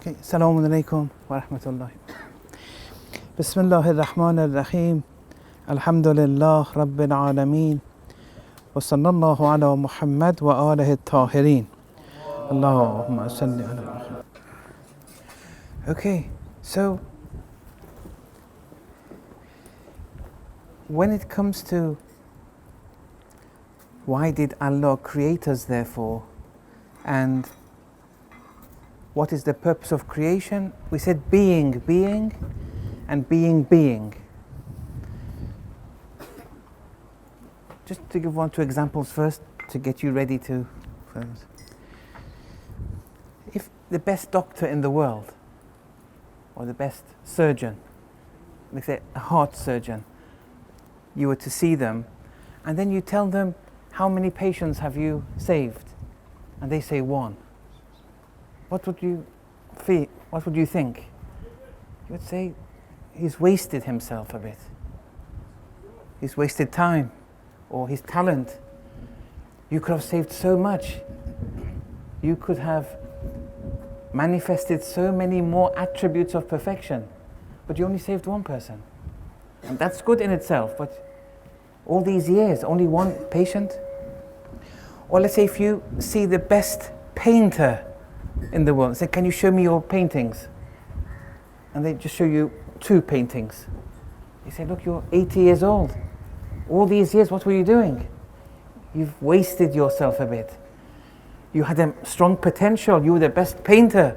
Okay, Assalamu alaikum wa rahmatullahi. Bismillahir Rahmanir Rahim. Alhamdulillah Rabbil Alameen. Wa sallallahu ala Muhammad wa alihi tahirin. Allahumma salli ala Muhammad. Okay, so when it comes to why did Allah create us therefore, and what is the purpose of creation? We said being, and being. Just to give one, two examples first to get you ready to. If the best doctor in the world, or the best surgeon, let's say a heart surgeon, you were to see them, and then you tell them, how many patients have you saved? And they say 1. What would you feel? What would you think? You would say, he's wasted himself a bit. He's wasted time, or his talent. You could have saved so much. You could have manifested so many more attributes of perfection, but you only saved 1 person. And that's good in itself, but all these years, only 1 patient? Or let's say if you see the best painter in the world, say, can you show me your paintings? And they just show you 2 paintings. You say, look, you're 80 years old. All these years, what were you doing? You've wasted yourself a bit. You had a strong potential. You were the best painter.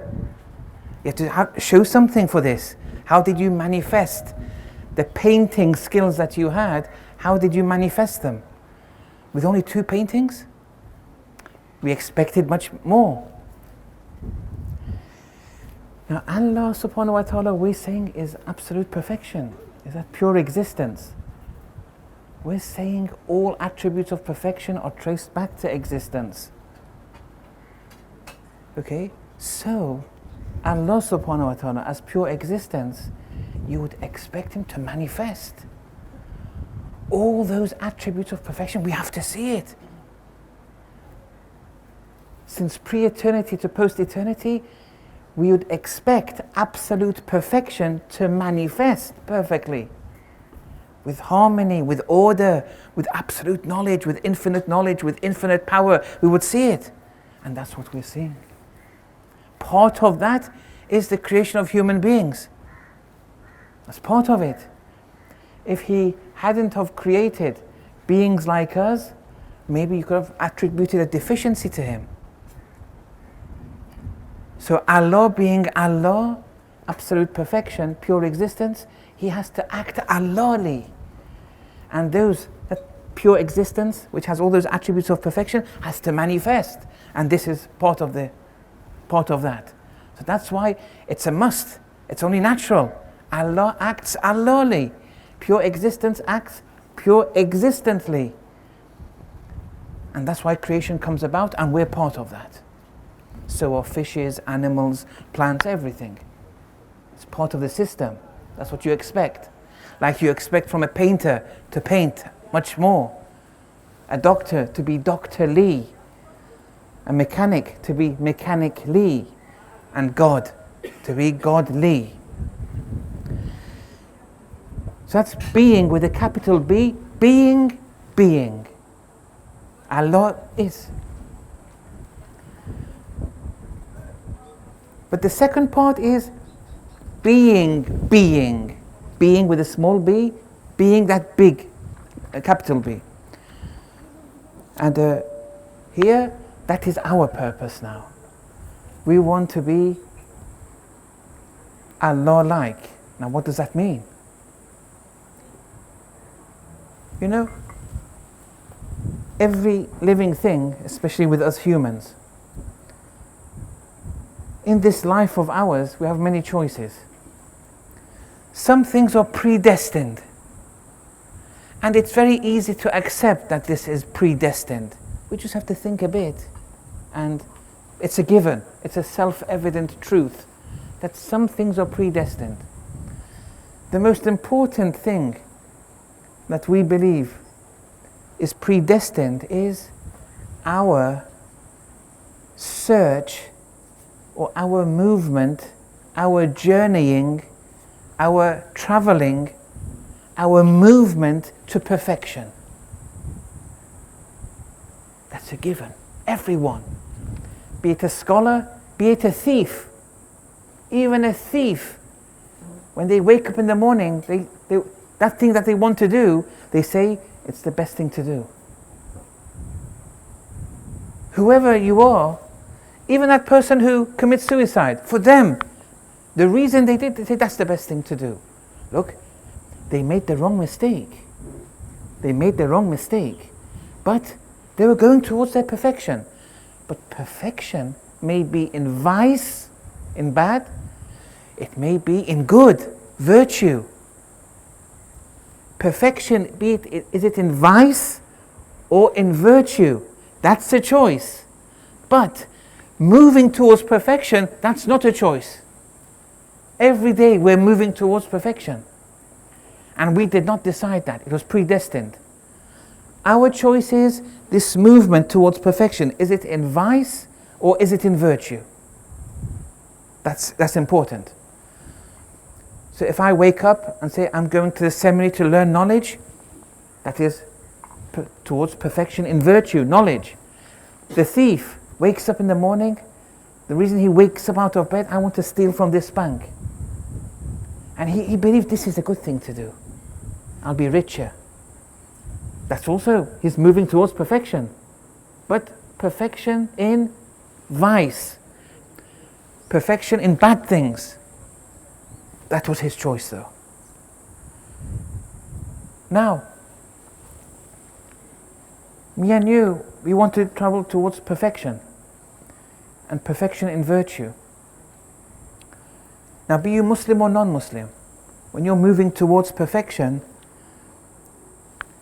You had to show something for this. How did you manifest the painting skills that you had? How did you manifest them? With only 2 paintings? We expected much more. Now Allah subhanahu wa ta'ala, we're saying, is absolute perfection, is that pure existence. We're saying all attributes of perfection are traced back to existence. Okay, so Allah subhanahu wa ta'ala, as pure existence, you would expect Him to manifest all those attributes of perfection. We have to see it. Since pre-eternity to post-eternity, we would expect absolute perfection to manifest perfectly. With harmony, with order, with absolute knowledge, with infinite power, we would see it. And that's what we're seeing. Part of that is the creation of human beings. That's part of it. If He hadn't have created beings like us, maybe you could have attributed a deficiency to Him. So Allah being Allah, absolute perfection, pure existence, He has to act Allahly. And that pure existence, which has all those attributes of perfection, has to manifest. And this is part of that. So that's why it's a must. It's only natural. Allah acts Allahly. Pure existence acts pure existently. And that's why creation comes about, and we're part of that. So are fishes, animals, plants, everything. It's part of the system. That's what you expect. Like you expect from a painter to paint much more. A doctor to be doctorly. A mechanic to be mechanically. And God to be godly. So that's being with a capital B. Being. Allah is. But the second part is being with a small b, being that big, a capital B. And here, that is our purpose now. We want to be Allah-like. Now what does that mean? You know, every living thing, especially with us humans, in this life of ours, we have many choices. Some things are predestined. And it's very easy to accept that this is predestined. We just have to think a bit. And it's a given. It's a self-evident truth that some things are predestined. The most important thing that we believe is predestined is our search or our movement our journeying, our traveling, our movement to perfection. That's a given. Everyone. Be it a scholar, be it a thief. Even a thief, when they wake up in the morning, that thing that they want to do, they say it's the best thing to do. Whoever you are, even that person who commits suicide, for them, the reason they did, they say that's the best thing to do. Look, they made the wrong mistake. They made the wrong mistake. But they were going towards their perfection. But perfection may be in vice, in bad. It may be in good, virtue. Perfection, be it, is it in vice or in virtue? That's a choice. But moving towards perfection, that's not a choice. Every day we're moving towards perfection. And we did not decide that. It was predestined. Our choice is this movement towards perfection. Is it in vice or is it in virtue? That's important. So if I wake up and say I'm going to the seminary to learn knowledge, that is towards perfection in virtue, knowledge. The thief wakes up in the morning. The reason he wakes up out of bed, I want to steal from this bank. And he believes this is a good thing to do. I'll be richer. That's also, he's moving towards perfection. But perfection in vice. Perfection in bad things. That was his choice though. Now, me and you, we want to travel towards perfection. And perfection in virtue. Now, be you Muslim or non-Muslim, when you're moving towards perfection,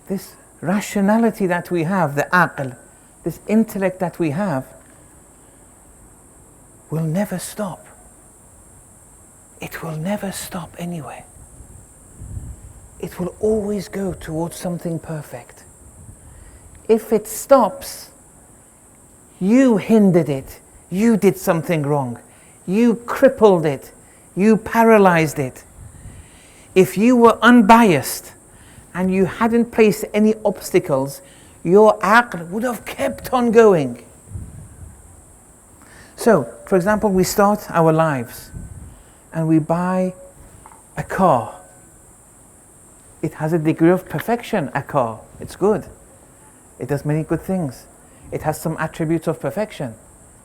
this rationality that we have, the aql, this intellect that we have, will never stop. It will never stop anyway. It will always go towards something perfect. If it stops, you hindered it. You did something wrong. You crippled it. You paralyzed it. If you were unbiased and you hadn't placed any obstacles, your aql would have kept on going. So, for example, we start our lives and we buy a car. It has a degree of perfection, a car. It's good. It does many good things. It has some attributes of perfection.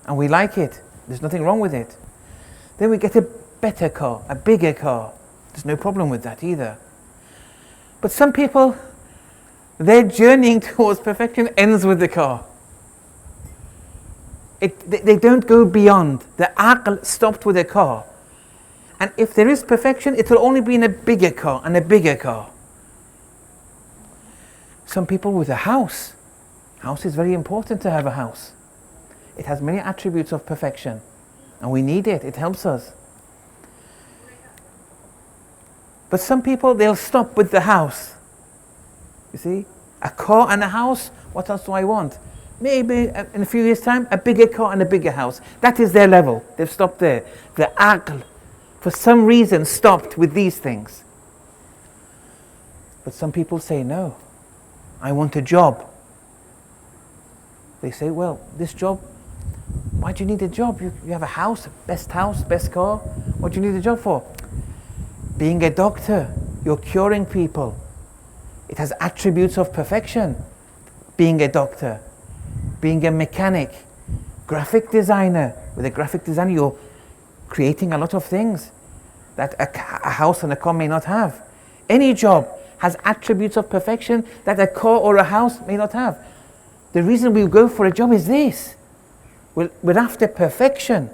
And we like it. There's nothing wrong with it. Then we get a better car, a bigger car. There's no problem with that either. But some people, their journeying towards perfection ends with the car. They don't go beyond. The aql stopped with a car. And if there is perfection, it will only be in a bigger car and a bigger car. Some people with a house. House is very important to have a house. It has many attributes of perfection. And we need it. It helps us. But some people, they'll stop with the house. You see? A car and a house, what else do I want? Maybe in a few years' time, a bigger car and a bigger house. That is their level. They've stopped there. The aql, for some reason, stopped with these things. But some people say, no, I want a job. They say, well, this job, why do you need a job? You have a house, best car. What do you need a job for? Being a doctor, you're curing people. It has attributes of perfection. Being a doctor, being a mechanic, graphic designer. With a graphic designer, you're creating a lot of things that a house and a car may not have. Any job has attributes of perfection that a car or a house may not have. The reason we go for a job is this. We're after perfection.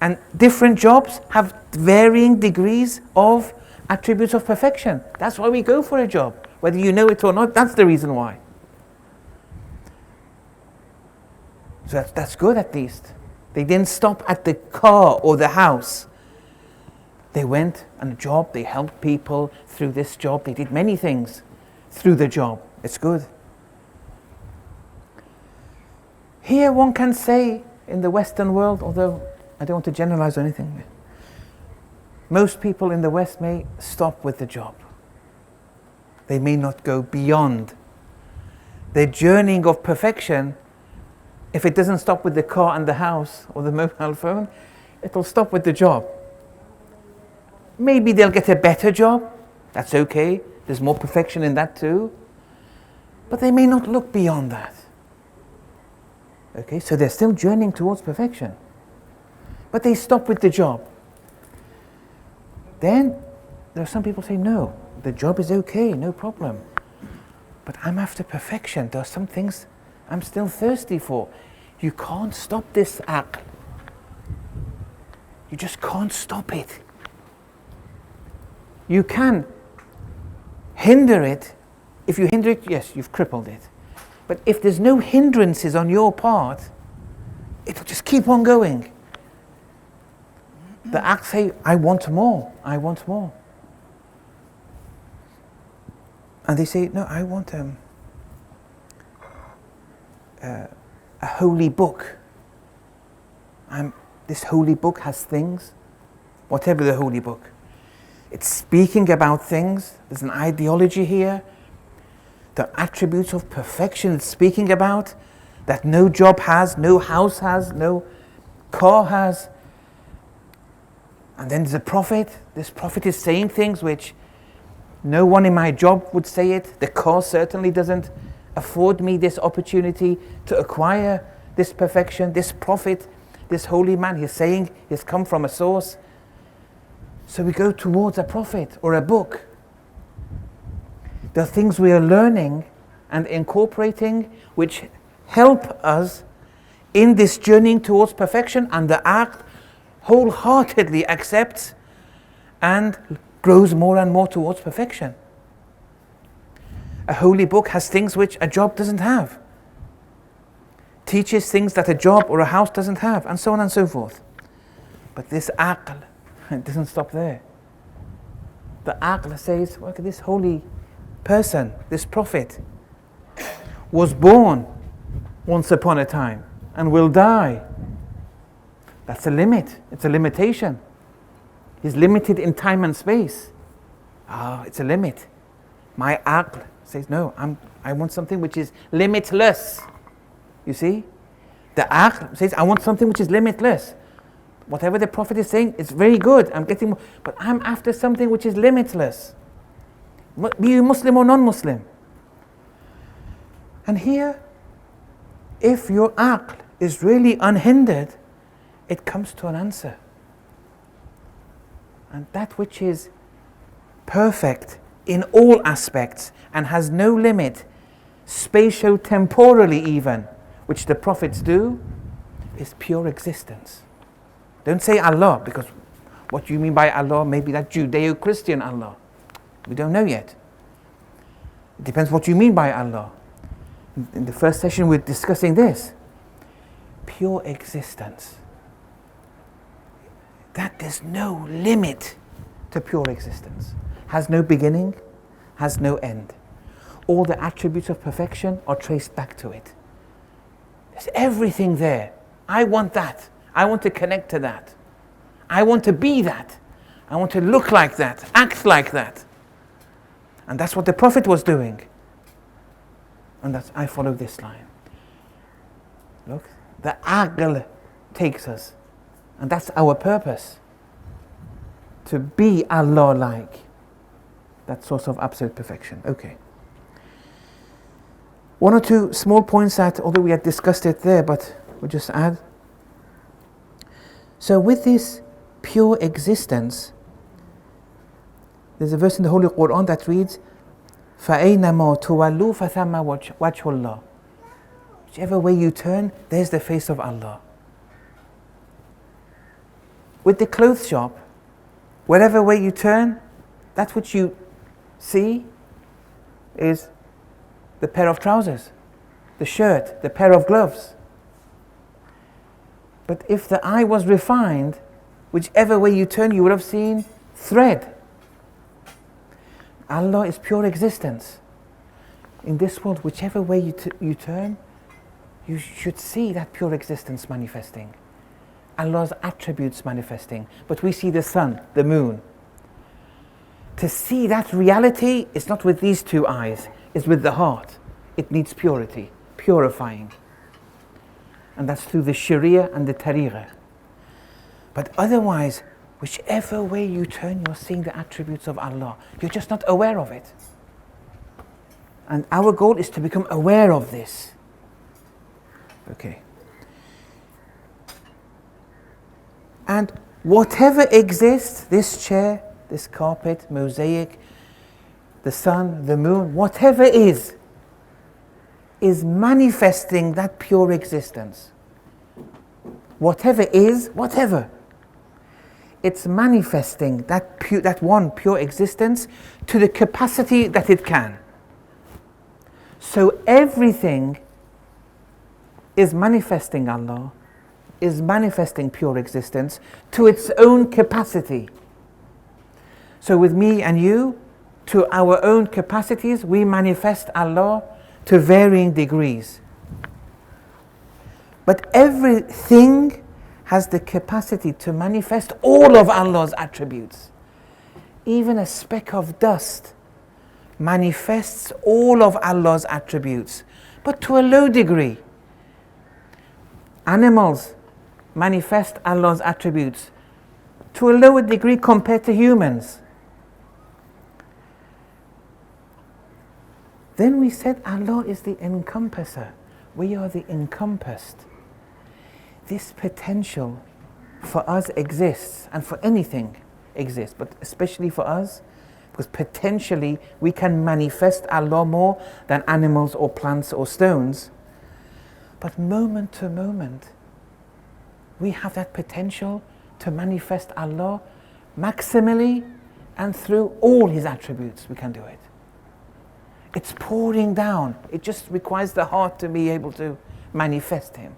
And different jobs have varying degrees of attributes of perfection. That's why we go for a job. Whether you know it or not, that's the reason why. So that's good at least. They didn't stop at the car or the house. They went on a job, they helped people through this job. They did many things through the job. It's good. Here one can say in the Western world, although I don't want to generalize or anything. Most people in the West may stop with the job. They may not go beyond. Their journeying of perfection, if it doesn't stop with the car and the house or the mobile phone, it'll stop with the job. Maybe they'll get a better job. That's okay. There's more perfection in that too. But they may not look beyond that. Okay, so they're still journeying towards perfection. But they stop with the job. Then there are some people say, no, the job is okay, no problem. But I'm after perfection. There are some things I'm still thirsty for. You can't stop this aql. You just can't stop it. You can hinder it. If you hinder it, yes, you've crippled it. But if there's no hindrances on your part, it'll just keep on going. The aql say, I want more, I want more. And they say, no, I want a holy book. This holy book has things, whatever the holy book. It's speaking about things. There's an ideology here. The attributes of perfection it's speaking about that no job has, no house has, no car has. And then there's a prophet. This prophet is saying things which no one in my job would say it. The car certainly doesn't afford me this opportunity to acquire this perfection. This prophet, this holy man, he's saying he's come from a source. So we go towards a prophet or a book. There are things we are learning and incorporating which help us in this journeying towards perfection, and the aql wholeheartedly accepts and grows more and more towards perfection. A holy book has things which a job doesn't have. Teaches things that a job or a house doesn't have, and so on and so forth. But this aql, it doesn't stop there. The aql says, look at this holy person, this prophet, was born once upon a time and will die. That's a limit. It's a limitation. He's limited in time and space. It's a limit. My aql says, no, I want something which is limitless. You see? The aql says, I want something which is limitless. Whatever the prophet is saying, it's very good. I'm getting more, but I'm after something which is limitless. Be you Muslim or non-Muslim. And here, if your aql is really unhindered, it comes to an answer. And that which is perfect in all aspects and has no limit, spatio-temporally even, which the prophets do, is pure existence. Don't say Allah, because what you mean by Allah may be that Judeo-Christian Allah. We don't know yet. It depends what you mean by Allah. In the first session we're discussing this. Pure existence. That there's no limit to pure existence. Has no beginning, has no end. All the attributes of perfection are traced back to it. There's everything there. I want that. I want to connect to that. I want to be that. I want to look like that, act like that. And that's what the Prophet was doing. And I follow this line. Look, the aql takes us. And that's our purpose. To be Allah-like. That source of absolute perfection. Okay. One or two small points that, although we had discussed it there, but we'll just add. So with this pure existence, there's a verse in the Holy Quran that reads, فَأَيْنَمَا تُوَلُّوا فَثَمَّ وَجْهُ اللَّهِ. Whichever way you turn, there's the face of Allah. With the clothes shop, wherever way you turn, that which you see is the pair of trousers, the shirt, the pair of gloves. But if the eye was refined, whichever way you turn, you would have seen thread. Allah is pure existence. In this world, whichever way you turn, you should see that pure existence manifesting. Allah's attributes manifesting. But we see the sun, the moon. To see that reality is not with these two eyes, it's with the heart. It needs purity, purifying. And that's through the Sharia and the Tariqah. But otherwise, whichever way you turn, you're seeing the attributes of Allah. You're just not aware of it. And our goal is to become aware of this. Okay. And whatever exists, this chair, this carpet, mosaic, the sun, the moon, whatever is manifesting that pure existence. Whatever is, whatever. It's manifesting that one pure existence to the capacity that it can. So everything is manifesting Allah, is manifesting pure existence to its own capacity. So with me and you, to our own capacities, we manifest Allah to varying degrees. But everything has the capacity to manifest all of Allah's attributes. Even a speck of dust manifests all of Allah's attributes, but to a low degree. Animals manifest Allah's attributes to a lower degree compared to humans. Then we said Allah is the encompasser. We are the encompassed. This potential for us exists, and for anything exists, but especially for us, because potentially we can manifest Allah more than animals or plants or stones. But moment to moment, we have that potential to manifest Allah maximally, and through all His attributes we can do it. It's pouring down. It just requires the heart to be able to manifest Him.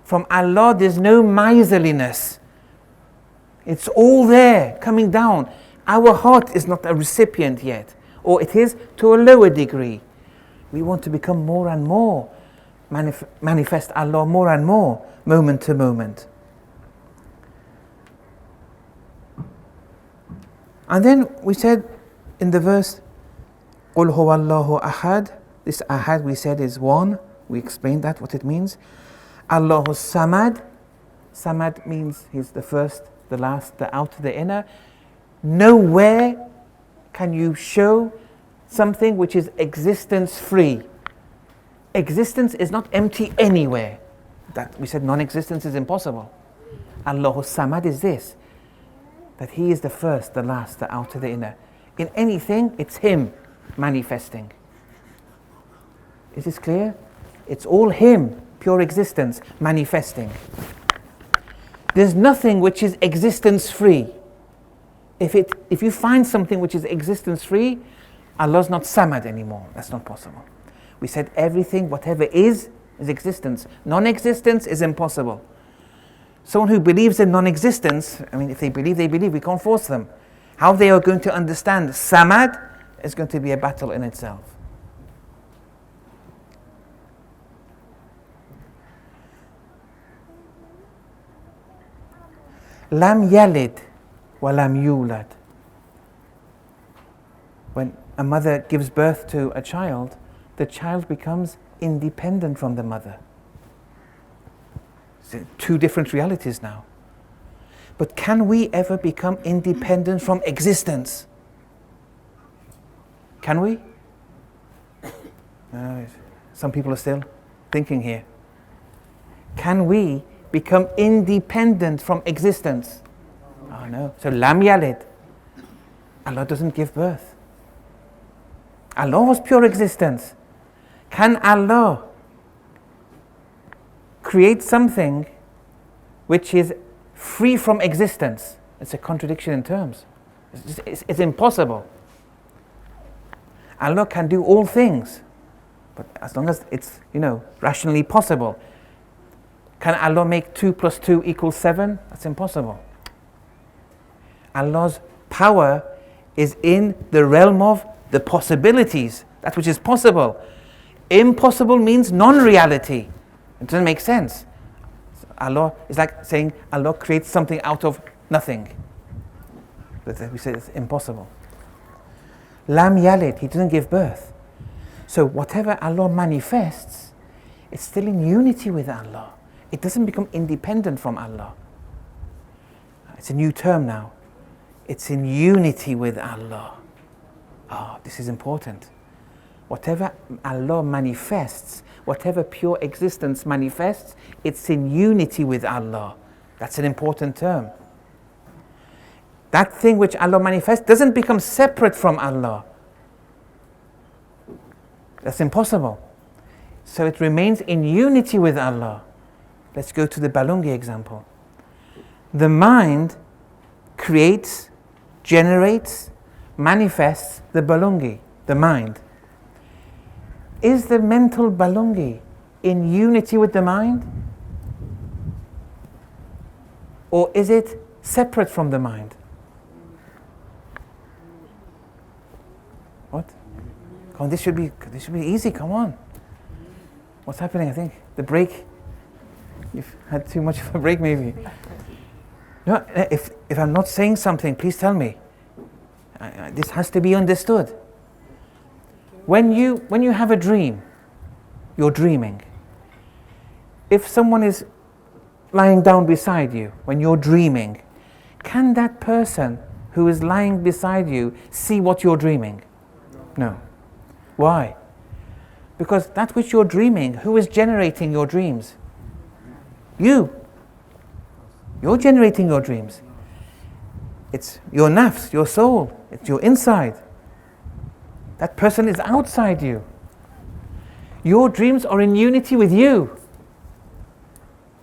From Allah there's no miserliness. It's all there, coming down. Our heart is not a recipient yet, or it is to a lower degree. We want to become more and more, manifest Allah more and more, moment to moment. And then we said in the verse, قُلْ هُوَ اللَّهُ أَحَدٌ. This ahad we said is one. We explained that, what it means. Allahu Samad. Samad means He's the first, the last, the outer, the inner. Nowhere can you show something which is existence free. Existence is not empty anywhere. That we said non-existence is impossible. Allahu Samad is this, that He is the first, the last, the outer, the inner. In anything, it's Him manifesting. Is this clear? It's all Him, pure existence, manifesting. There's nothing which is existence free. If you find something which is existence free, Allah's not Samad anymore. That's not possible. We said everything, whatever is existence. Non-existence is impossible. Someone who believes in non-existence, I mean, if they believe, we can't force them. How they are going to understand Samad is going to be a battle in itself. Lam yalid wa lam yulad. When a mother gives birth to a child, the child becomes independent from the mother. So two different realities now. But can we ever become independent from existence? Can we? Some people are still thinking here. Can we become independent from existence? Oh no. So Lam Yalid. Allah doesn't give birth. Allah was pure existence. Can Allah create something which is free from existence? It's a contradiction in terms. It's impossible. Allah can do all things, but as long as it's, rationally possible. Can Allah make 2 + 2 = 7? That's impossible. Allah's power is in the realm of the possibilities, that which is possible. Impossible means non-reality. It doesn't make sense. Allah is like saying Allah creates something out of nothing. We say it's impossible. Lam yalid, he doesn't give birth. So whatever Allah manifests, it's still in unity with Allah. It doesn't become independent from Allah. It's a new term now. It's in unity with Allah. This is important. Whatever Allah manifests, whatever pure existence manifests, it's in unity with Allah. That's an important term. That thing which Allah manifests doesn't become separate from Allah. That's impossible. So it remains in unity with Allah. Let's go to the Balungi example. The mind creates, generates, manifests the Balungi, the mind. Is the mental Balungi in unity with the mind? Or is it separate from the mind? What? Come on, this should be easy, come on. What's happening? I think the break. You've had too much of a break maybe. No, if I'm not saying something, please tell me. This has to be understood. When you have a dream, you're dreaming. If someone is lying down beside you when you're dreaming, can that person who is lying beside you see what you're dreaming? No. Why? Because that which you're dreaming, who is generating your dreams? You. You're generating your dreams. It's your nafs, your soul, it's your inside. That person is outside you. Your dreams are in unity with you.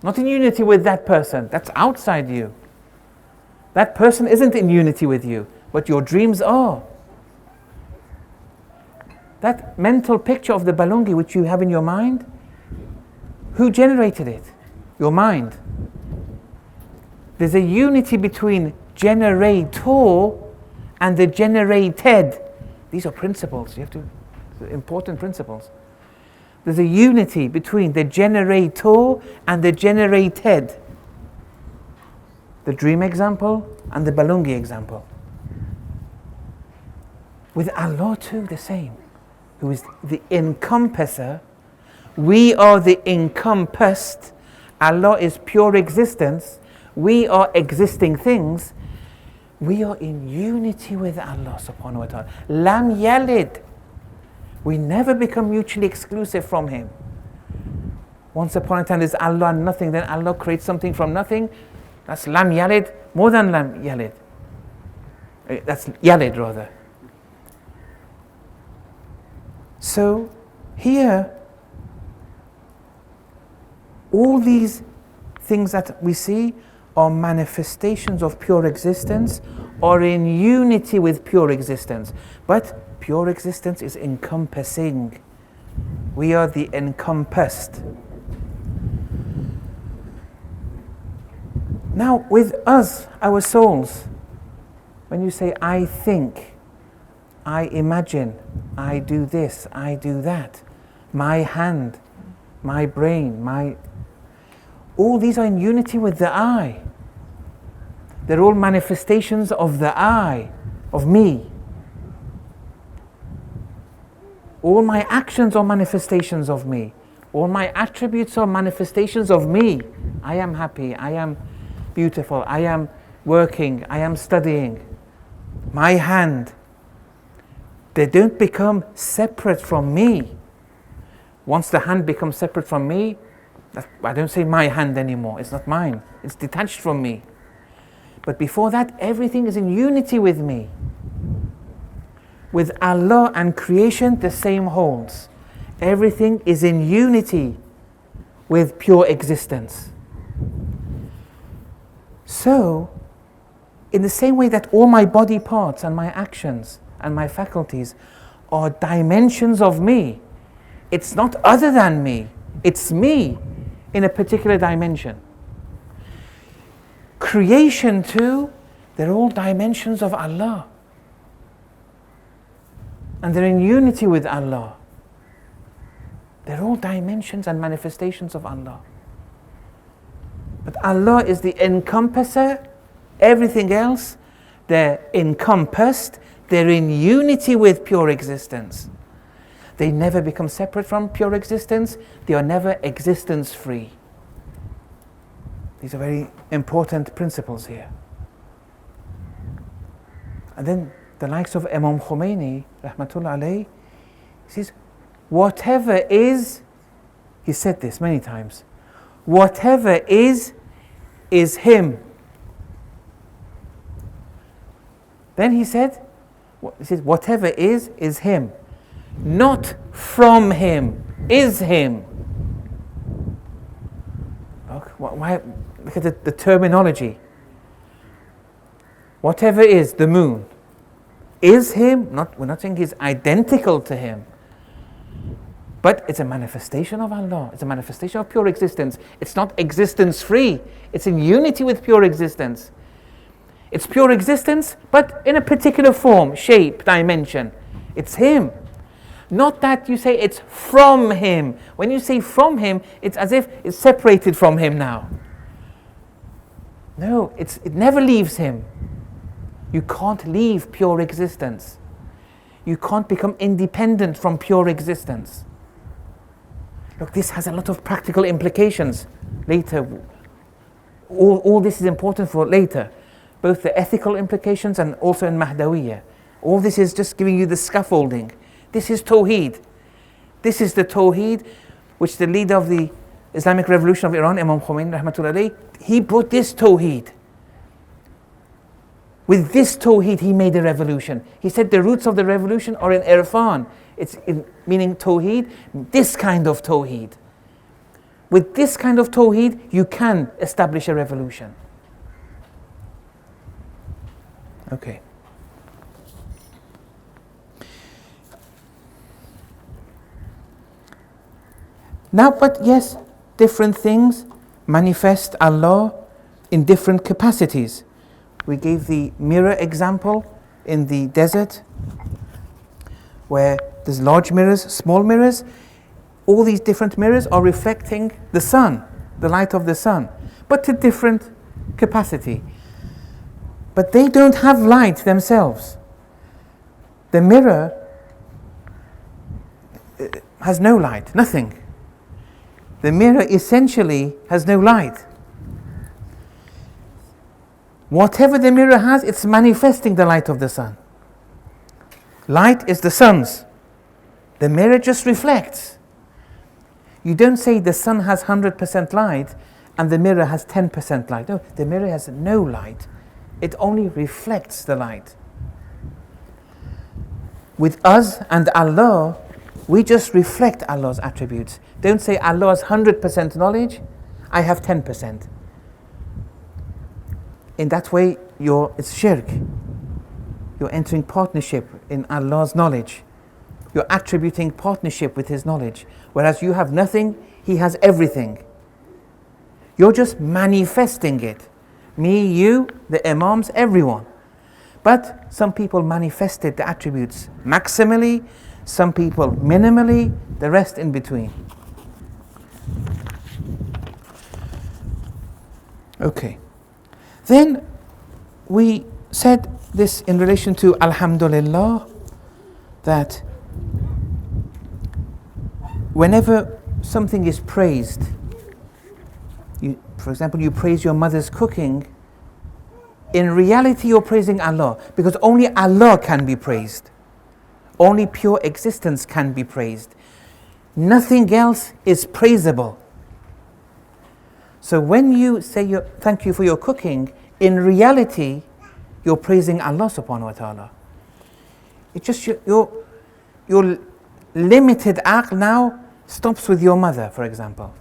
Not in unity with that person. That's outside you. That person isn't in unity with you, but your dreams are. That mental picture of the Balungi which you have in your mind, who generated it? Your mind. There's a unity between generator and the generated. These are principles. Important principles. There's a unity between the generator and the generated. The dream example and the Balungi example. With Allah too, the same. Who is the encompasser. We are the encompassed. Allah is pure existence. We are existing things. We are in unity with Allah subhanahu wa ta'ala. Lam yalid. We never become mutually exclusive from Him. Once upon a time there's Allah and nothing, then Allah creates something from nothing. That's Lam yalid, more than Lam yalid. That's yalid rather. So here, all these things that we see are manifestations of pure existence, are in unity with pure existence. But pure existence is encompassing. We are the encompassed. Now with us, our souls, when you say I think, I imagine, I do this, I do that, my hand, my brain, all these are in unity with the I. They're all manifestations of the I, of me. All my actions are manifestations of me. All my attributes are manifestations of me. I am happy, I am beautiful, I am working, I am studying. My hand. They don't become separate from me. Once the hand becomes separate from me, I don't say my hand anymore. It's not mine. It's detached from me. But before that, everything is in unity with me. With Allah and creation, the same holds. Everything is in unity with pure existence. So, in the same way that all my body parts and my actions and my faculties are dimensions of me, it's not other than me. It's me in a particular dimension. Creation too, they're all dimensions of Allah. And they're in unity with Allah. They're all dimensions and manifestations of Allah. But Allah is the encompasser. Everything else, they're encompassed. They're in unity with pure existence. They never become separate from pure existence. They are never existence free. These are very important principles here. And then the likes of Imam Khomeini, rahmatullah alayhi, he says, whatever is, he said this many times, whatever is him. Then he said, whatever is him. Not from him, is him. Look at the terminology. Whatever is, the moon, is him. We're not saying he's identical to him. But it's a manifestation of Allah. It's a manifestation of pure existence. It's not existence free. It's in unity with pure existence. It's pure existence, but in a particular form, shape, dimension. It's him. Not that you say it's from him. When you say from him, it's as if it's separated from him now. No, it never leaves him. You can't leave pure existence. You can't become independent from pure existence. Look, this has a lot of practical implications later. All this is important for later. Both the ethical implications and also in Mahdawiyya. All this is just giving you the scaffolding. This is Tawheed. This is the Tawheed which the leader of the Islamic Revolution of Iran, Imam Khomeini, rahmatullah alayhi, he brought this Tawheed. With this Tawheed, he made a revolution. He said the roots of the revolution are in Irfan. Meaning Tawheed, this kind of Tawheed. With this kind of Tawheed, you can establish a revolution. Okay. Now, but yes, different things manifest Allah in different capacities. We gave the mirror example in the desert, where there's large mirrors, small mirrors. All these different mirrors are reflecting the sun, the light of the sun, but to different capacity. But they don't have light themselves. The mirror has no light, nothing. The mirror essentially has no light. Whatever the mirror has, it's manifesting the light of the sun. Light is the sun's. The mirror just reflects. You don't say the sun has 100% light and the mirror has 10% light. No, the mirror has no light. It only reflects the light. With us and Allah, we just reflect Allah's attributes. Don't say Allah has 100% knowledge, I have 10%. In that way, it's shirk. You're entering partnership in Allah's knowledge. You're attributing partnership with His knowledge. Whereas you have nothing, He has everything. You're just manifesting it. Me, you, the Imams, everyone. But some people manifested the attributes maximally, some people minimally, the rest in between. Okay. Then we said this in relation to Alhamdulillah, that whenever something is praised, for example, you praise your mother's cooking, in reality you're praising Allah, because only Allah can be praised. Only pure existence can be praised. Nothing else is praisable. So when you say thank you for your cooking, in reality, you're praising Allah subhanahu wa ta'ala. It's just your limited aql now stops with your mother, for example.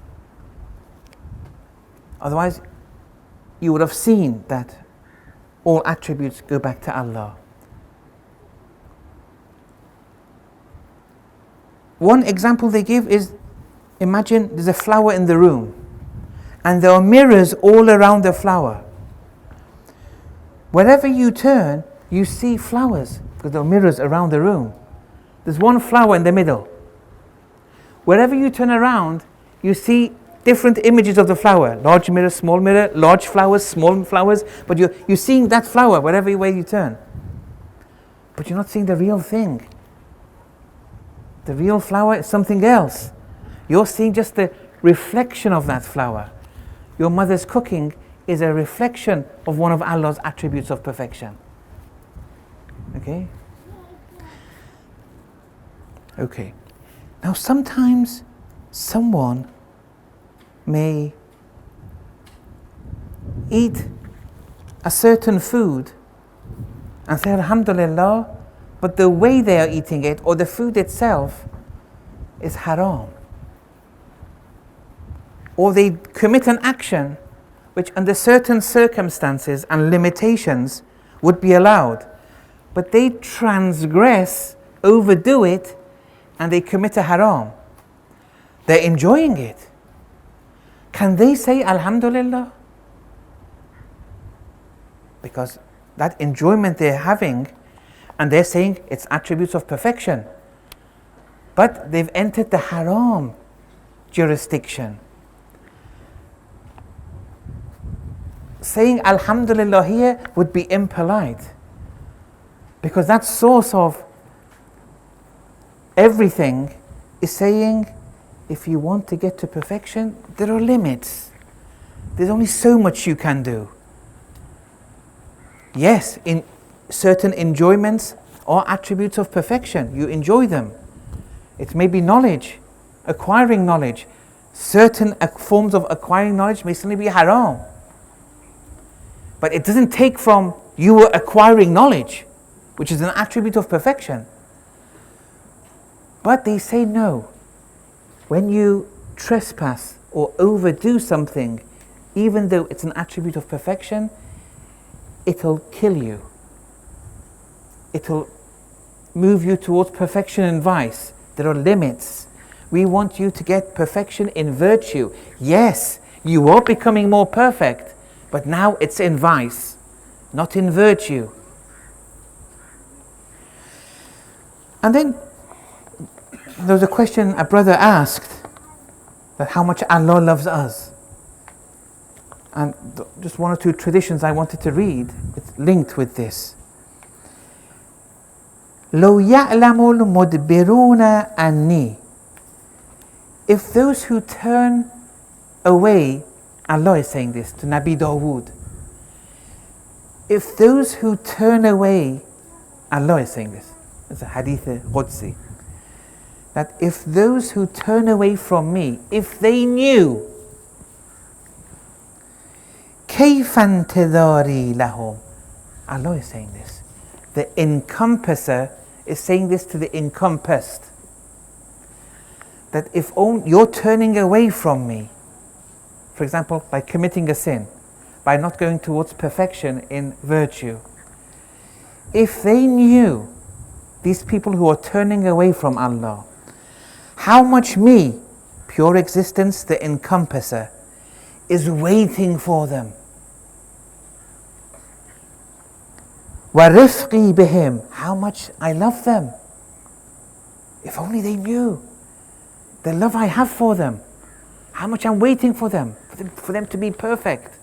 Otherwise, you would have seen that all attributes go back to Allah. One example they give is, imagine there's a flower in the room and there are mirrors all around the flower. Wherever you turn, you see flowers because there are mirrors around the room. There's one flower in the middle. Wherever you turn around, you see different images of the flower. Large mirror, large flowers, small flowers. But you're seeing that flower wherever way you turn. But you're not seeing the real thing. The real flower is something else. You're seeing just the reflection of that flower. Your mother's cooking is a reflection of one of Allah's attributes of perfection. Okay? Okay. Now sometimes someone may eat a certain food and say Alhamdulillah, but the way they are eating it or the food itself is haram. Or they commit an action which under certain circumstances and limitations would be allowed, but they transgress, overdo it, and they commit a haram. They're enjoying it. Can they say Alhamdulillah? Because that enjoyment they're having, and they're saying it's attributes of perfection, but they've entered the haram jurisdiction. Saying Alhamdulillah here would be impolite, because that source of everything is saying, if you want to get to perfection, there are limits. There's only so much you can do. Yes, in certain enjoyments are attributes of perfection. You enjoy them. It may be knowledge, acquiring knowledge. Certain forms of acquiring knowledge may certainly be haram. But it doesn't take from you were acquiring knowledge, which is an attribute of perfection. But they say no. When you trespass or overdo something, even though it's an attribute of perfection, it'll kill you. It'll move you towards perfection in vice. There are limits. We want you to get perfection in virtue. Yes, you are becoming more perfect, but now it's in vice, not in virtue. And then there was a question a brother asked, that how much Allah loves us. And just one or two traditions I wanted to read, it's linked with this. لو يعلم المدبرون أني. If those who turn away, Allah is saying this to Nabi Dawood. If those who turn away, Allah is saying this. It's a hadith Qudsi. That if those who turn away from me, if they knew, كيف انتظاري لهم. Allah is saying this. The encompasser is saying this to the encompassed. That if only you're turning away from me, for example, by committing a sin, by not going towards perfection in virtue, if they knew, these people who are turning away from Allah, how much me, pure existence, the encompasser, is waiting for them. وَرِفْقِي بِهِمْ. How much I love them. If only they knew the love I have for them, how much I'm waiting for them to be perfect,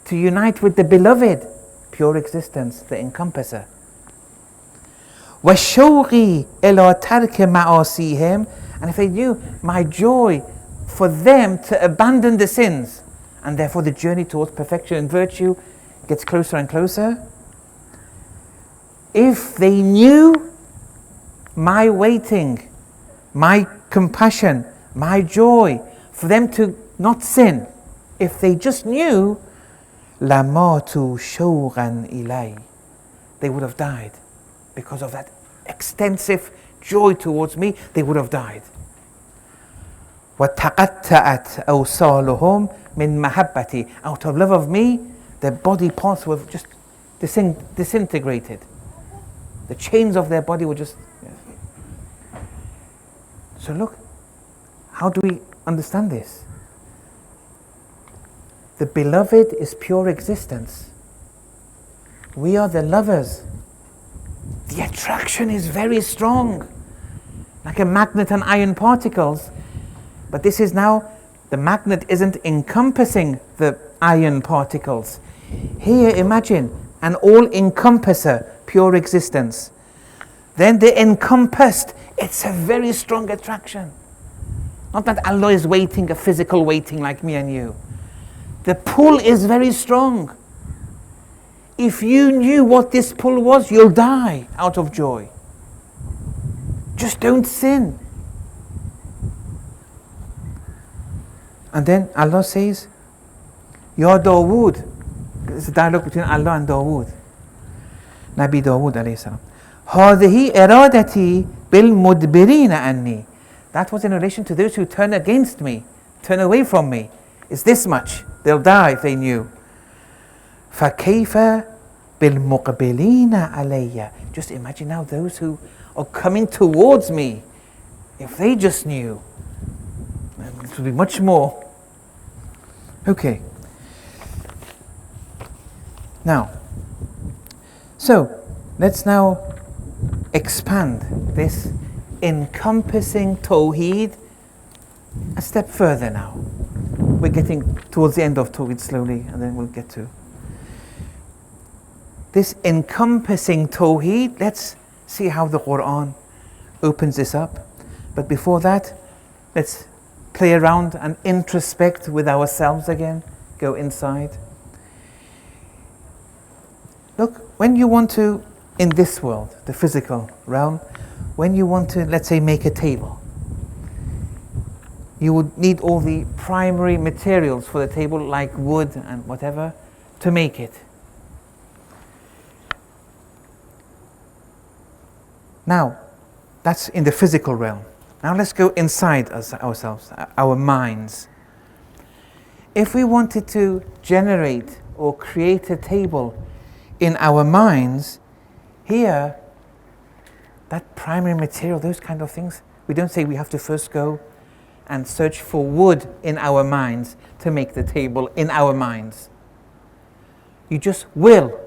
to unite with the beloved, pure existence, the encompasser. وَالشَّوْقِ إِلَىٰ تَرْكِ مَعَاصِيهِمْ. And if they knew my joy for them to abandon the sins, and therefore the journey towards perfection and virtue gets closer and closer. If they knew my waiting, my compassion, my joy for them to not sin, if they just knew, لَمَاتُوا شَوْغًا إِلَيْهِ. They would have died. Because of that extensive joy towards me, they would have died. وَتَقَطَّعَتْ أَوْصَالُهُمْ مِنْ مَحَبَّتِي. Out of love of me, their body parts were just disintegrated. The chains of their body were just... Yes. So look, how do we understand this? The beloved is pure existence. We are the lovers. The attraction is very strong, like a magnet and iron particles. But this is now The magnet isn't encompassing the iron particles. Here, imagine an all-encompasser, pure existence. Then they're encompassed. It's a very strong attraction. Not that Allah is waiting, a physical waiting like me and you. The pull is very strong. If you knew what this pull was, you'll die out of joy. Just don't sin. And then Allah says, Ya Dawood. It's a dialogue between Allah and Dawood. Nabi Dawood alayhi salam. هذه إرادتي بالمدبرين عني. That was in relation to those who turn against me, turn away from me. It's this much. They'll die if they knew. فكيف بالمقبلين علي. Just imagine now those who are coming towards me. If they just knew, it would be much more. Okay. Now, so let's now expand this encompassing Tawheed a step further now. We're getting towards the end of Tawheed slowly, and then we'll get to this encompassing Tawheed. Let's see how the Quran opens this up. But before that, let's play around and introspect with ourselves again. Go inside. Look, when you want to, in this world, the physical realm, when you want to, let's say, make a table, you would need all the primary materials for the table, like wood and whatever, to make it. Now, that's in the physical realm. Now let's go inside ourselves, our minds. If we wanted to generate or create a table in our minds, here, that primary material, those kind of things, we don't say we have to first go and search for wood in our minds to make the table in our minds. You just will.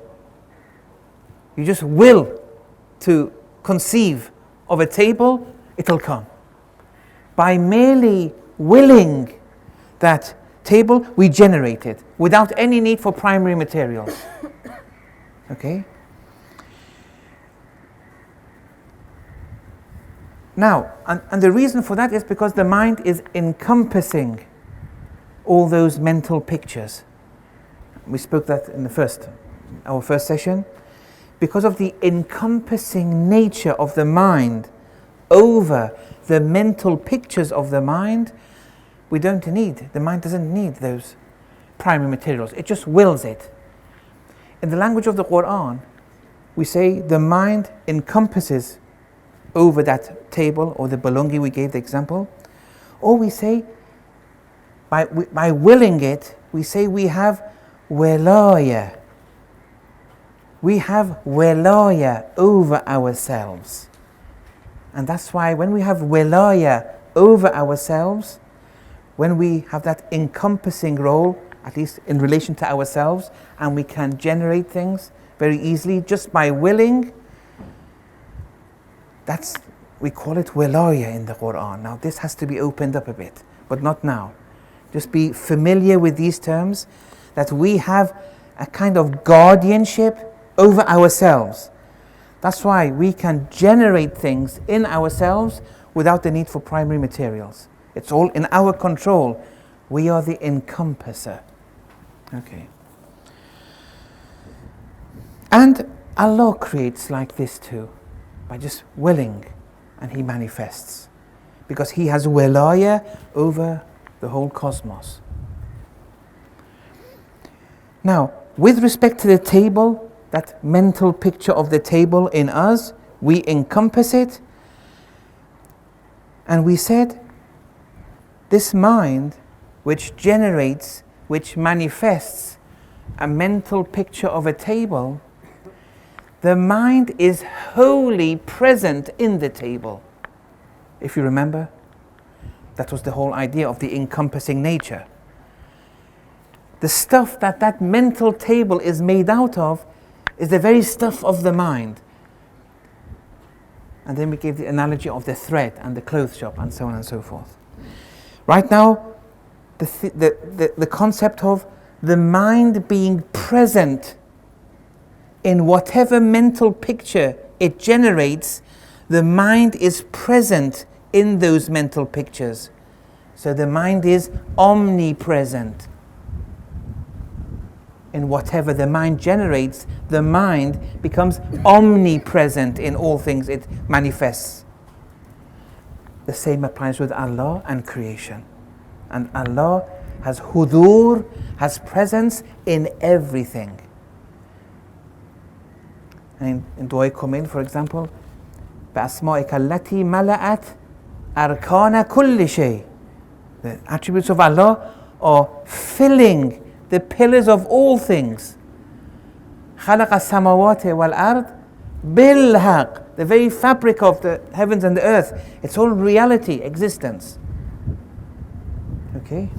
You just will to conceive of a table, it'll come. By merely willing that table, we generate it without any need for primary materials. Okay? Now, and the reason for that is because the mind is encompassing all those mental pictures. We spoke that in our first session. Because of the encompassing nature of the mind over the mental pictures of the mind, the mind doesn't need those primary materials. It just wills it. In the language of the Quran, we say the mind encompasses over that table or the belonging, we gave the example. Or we say, by willing it, we say we have wilaya. We have wilaya over ourselves. And that's why when we have wilaya over ourselves, when we have that encompassing role, at least in relation to ourselves, and we can generate things very easily just by willing, we call it wilaya in the Quran. Now this has to be opened up a bit, but not now. Just be familiar with these terms, that we have a kind of guardianship over ourselves. That's why we can generate things in ourselves without the need for primary materials. It's all in our control. We are the encompasser. Okay. And Allah creates like this too, by just willing, and He manifests. Because He has wilaya over the whole cosmos. Now, with respect to the table, that mental picture of the table in us, we encompass it, and we said, this mind which generates, which manifests a mental picture of a table, the mind is wholly present in the table. If you remember, that was the whole idea of the encompassing nature. The stuff that mental table is made out of is the very stuff of the mind. And then we gave the analogy of the thread and the clothes shop and so on and so forth. Right now, the concept of the mind being present in whatever mental picture it generates. The mind is present in those mental pictures. So the mind is omnipresent. In whatever the mind generates, the mind becomes omnipresent in all things it manifests. The same applies with Allah and creation. And Allah has hudur, has presence in everything. And in Dua Kumail, for example, بأسمائك التي ملأت أركان كل شيء. The attributes of Allah are filling the pillars of all things. خلق السماوات والأرض بالحق. The very fabric of the heavens and the earth. It's all reality, existence. Okay?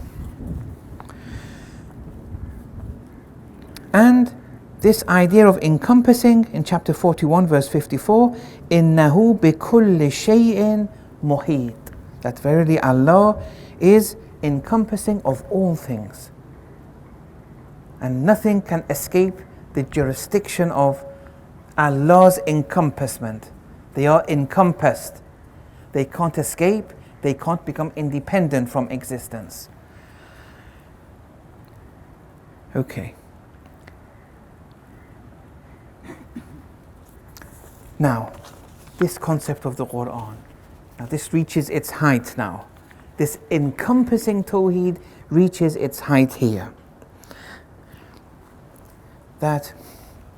And this idea of encompassing in chapter 41 verse 54, إِنَّهُ بِكُلِّ شَيْءٍ مُحِيطٍ. That verily Allah is encompassing of all things. And nothing can escape the jurisdiction of Allah's encompassment. They are encompassed. They can't escape. They can't become independent from existence. Okay. Now, this concept of the Quran. Now this reaches its height now. This encompassing Tawheed reaches its height here. That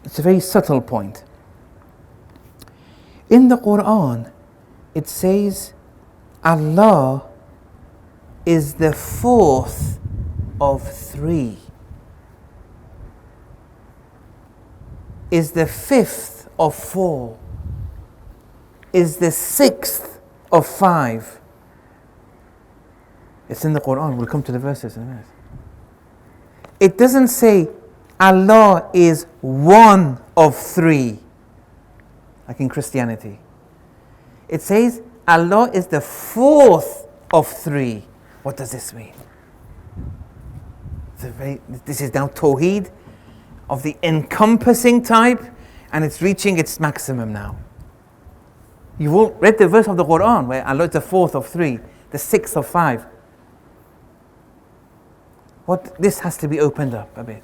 it's a very subtle point. In the Quran, it says Allah is the fourth of three, is the fifth of four, is the sixth of five. It's in the Quran. We'll come to the verses in a minute. It doesn't say Allah is one of three, like in Christianity. It says Allah is the fourth of three. What does this mean? This is now Tawheed of the encompassing type, and it's reaching its maximum now. You've all read the verse of the Quran where Allah is the fourth of three, the sixth of five. This has to be opened up a bit.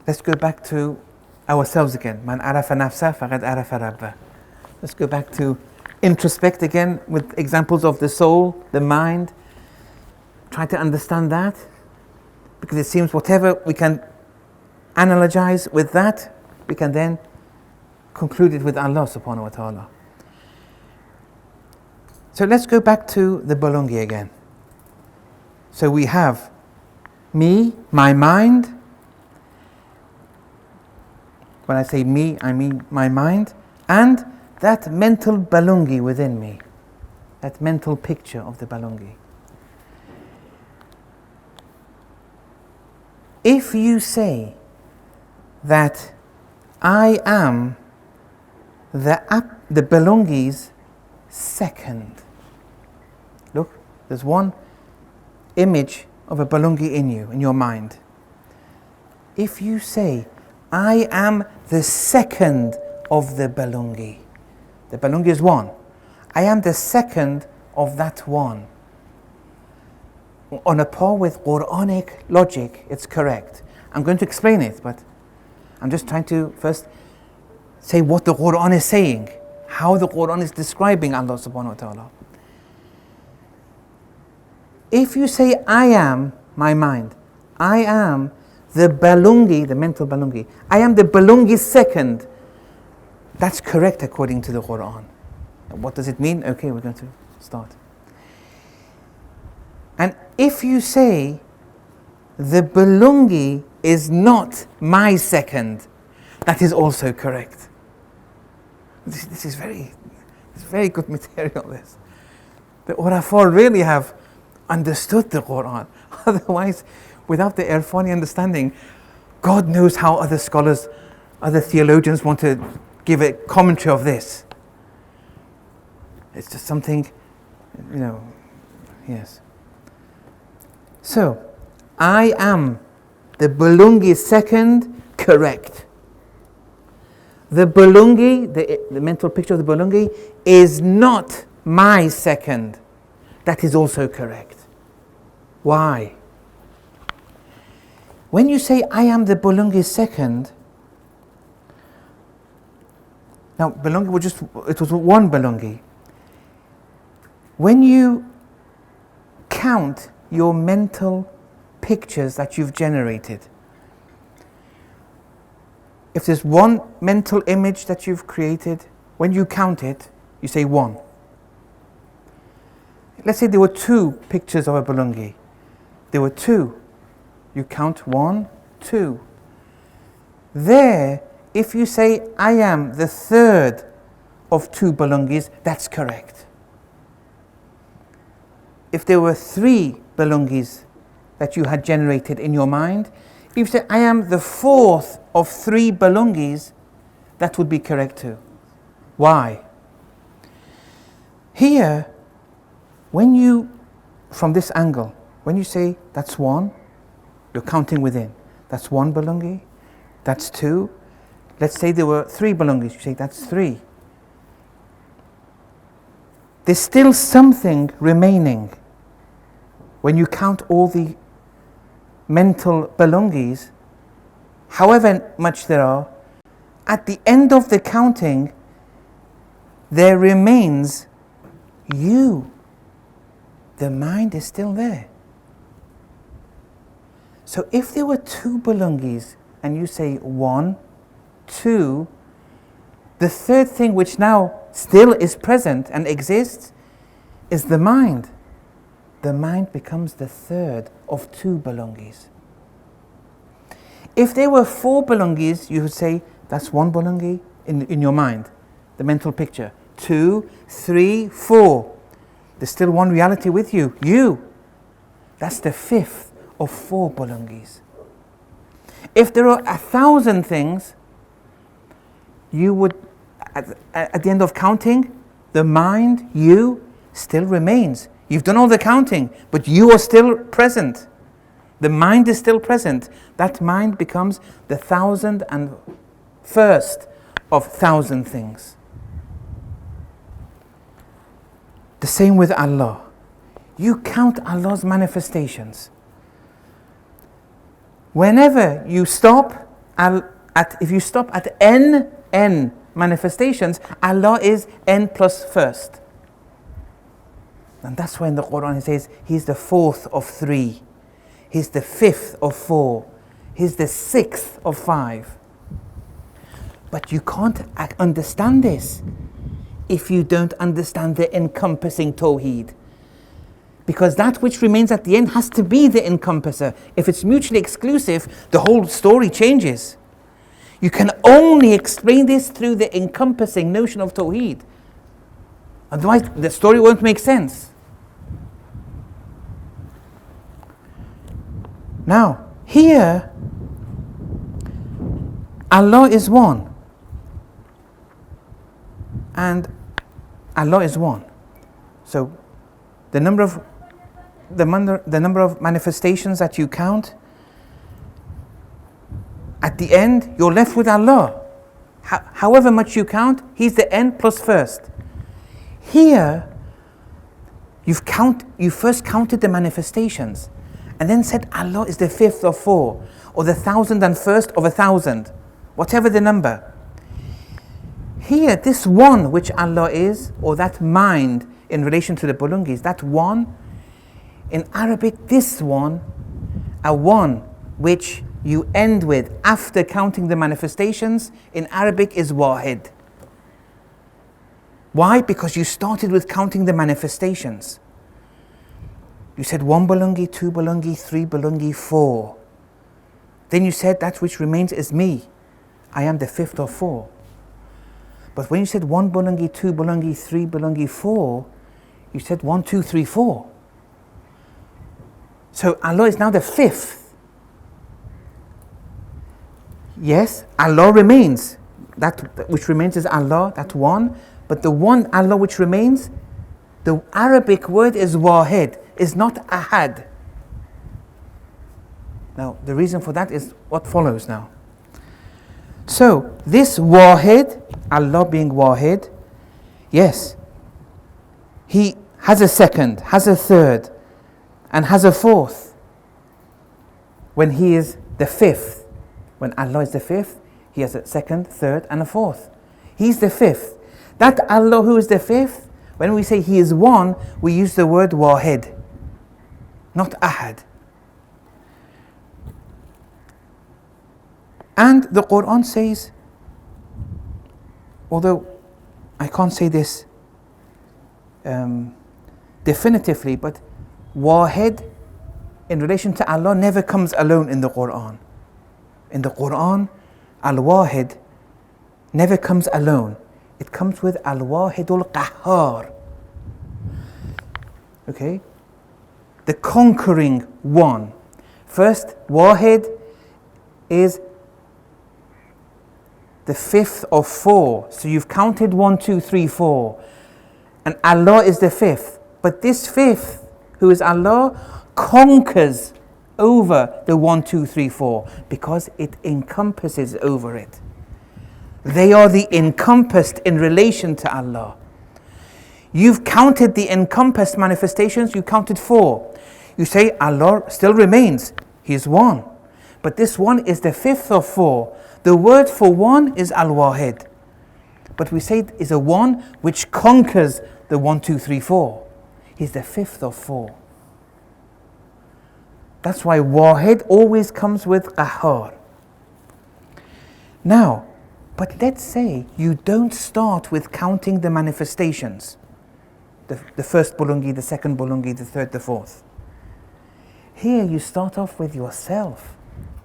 Let's go back to ourselves again. Man arafa nafsa faqad arafa rabbah. Let's go back to introspect again with examples of the soul, the mind. Try to understand that, because it seems whatever we can analogize with that, we can then conclude it with Allah subhanahu wa ta'ala. So let's go back to the Balungi again. So we have me, my mind. When I say me, I mean my mind, and that mental Balungi within me, that mental picture of the Balungi. If you say that I am the Balungi's second, look, there's one image of a Balungi in you, in your mind. If you say I am the second of the Balungi is one. I am the second of that one. On a par with Quranic logic, it's correct. I'm going to explain it, but I'm just trying to first say what the Quran is saying, how the Quran is describing Allah subhanahu wa ta'ala. If you say I am my mind, I am the Balungi, the mental Balungi, I am the Balungi second, that's correct according to the Quran. What does it mean? Okay, we're going to start. And if you say the Balungi is not my second, that is also correct. This is very good material, this. The Urafal really have understood the Quran. Otherwise, without the Irfani understanding, God knows how other scholars, other theologians want to give a commentary of this. It's just something, Yes. So, I am the Bulungi second, correct. The Bulungi, the mental picture of the Bulungi, is not my second. That is also correct. Why? When you say, I am the Bulungi second, now Bulungi it was one Bulungi. When you count your mental pictures that you've generated, if there's one mental image that you've created, when you count it, you say 1. Let's say there were 2 pictures of a Bulungi. There were 2. You count 1, 2. There, if you say, I am the third of 2 Bulungis, that's correct. If there were 3 Bulungis that you had generated in your mind, if you say, I am the fourth of 3 Bulungis, that would be correct too. Why? Here, when you, from this angle, when you say that's 1, you're counting within. That's 1 Bulungi, that's 2. Let's say there were 3 Bulungis, you say that's 3. There's still something remaining. When you count all the mental Bulungis, however much there are, at the end of the counting, there remains you. The mind is still there. So if there were 2 Bulungis and you say 1, 2, the third thing which now still is present and exists is the mind. The mind becomes the third of 2 Bulungis. If there were 4 Bulungis, you would say that's 1 Bulungi in your mind, the mental picture. 2, 3, 4. There's still one reality with you. You. That's the 5th of 4 Bulungis. If there are 1,000 things, you would, at the end of counting, the mind, you, still remains. You've done all the counting, but you are still present. The mind is still present. That mind becomes the 1,001st of 1,000 things. The same with Allah. You count Allah's manifestations. Whenever you stop, if you stop at n manifestations, Allah is n plus first. And that's when the Quran says He's the 4th of 3. He's the 5th of 4. He's the 6th of 5. But you can't understand this if you don't understand the encompassing Tawheed. Because that which remains at the end has to be the encompasser. If it's mutually exclusive, the whole story changes. You can only explain this through the encompassing notion of Tawheed. Otherwise, the story won't make sense. Now, here, Allah is one. And Allah is one. So, the number of manifestations that you count, at the end, you're left with Allah. However much you count, He's the n plus first. Here, you first counted the manifestations, and then said Allah is the 5th of 4, or the 1,001st of 1,000, whatever the number. Here, this one which Allah is, or that mind in relation to the Bulungis, that one, in Arabic, this one, a one which you end with after counting the manifestations, in Arabic is wahid. Why? Because you started with counting the manifestations. You said 1 Bulungi, 2 Bulungi, 3 Bulungi, 4. Then you said that which remains is me. I am the 5th of 4. But when you said 1 Bulungi, 2 Bulungi, 3 Bulungi, 4, you said 1, 2, 3, 4. So Allah is now the 5th. Yes, Allah remains. That which remains is Allah, that one. But the one Allah which remains, the Arabic word is wahid. is not ahad. Now, the reason for that is what follows now. So, this wahid, Allah being wahid, yes, He has a second, has a third, and has a fourth. When He is the fifth, when Allah is the fifth, He has a second, third, and a fourth. He's the fifth. That Allah who is the fifth, when we say He is one, we use the word wahid, not ahad. And the Quran says, although I can't say this definitively, but wahid in relation to Allah never comes alone in the Quran. In the Quran, al-wahid never comes alone. It comes with al-wahidul qahhar. Okay? The conquering one. First, wahid is the fifth of four. So you've counted 1, 2, 3, 4. And Allah is the fifth. But this fifth, who is Allah, conquers over the 1, 2, 3, 4 because it encompasses over it. They are the encompassed in relation to Allah. You've counted the encompassed manifestations, you counted 4. You say Allah still remains. He is one. But this one is the fifth of 4. The word for one is al-wahid. But we say it is a one which conquers the 1, 2, 3, 4. He's the fifth of 4. That's why wahid always comes with qahhar. Now, but let's say you don't start with counting the manifestations. The first bulungi, the second bulungi, the third, the fourth. Here you start off with yourself,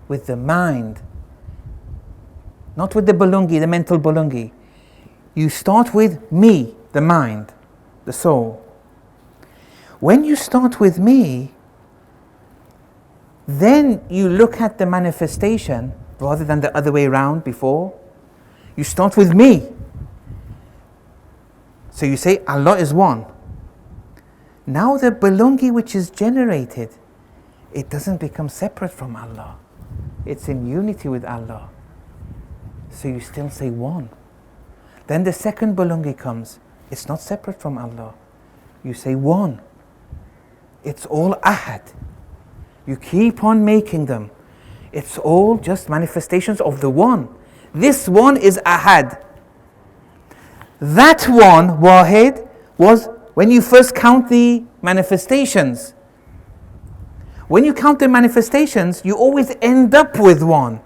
with the mind. Not with the bulungi, the mental bulungi. You start with me, the mind, the soul. When you start with me, then you look at the manifestation rather than the other way around before. You start with me. So you say Allah is one. Now the bulungi which is generated, it doesn't become separate from Allah. It's in unity with Allah. So you still say one. Then the second bulungi comes. It's not separate from Allah. You say one. It's all ahad. You keep on making them. It's all just manifestations of the one. This one is ahad. That one, wahid, was when you first count the manifestations. When you count the manifestations, you always end up with one.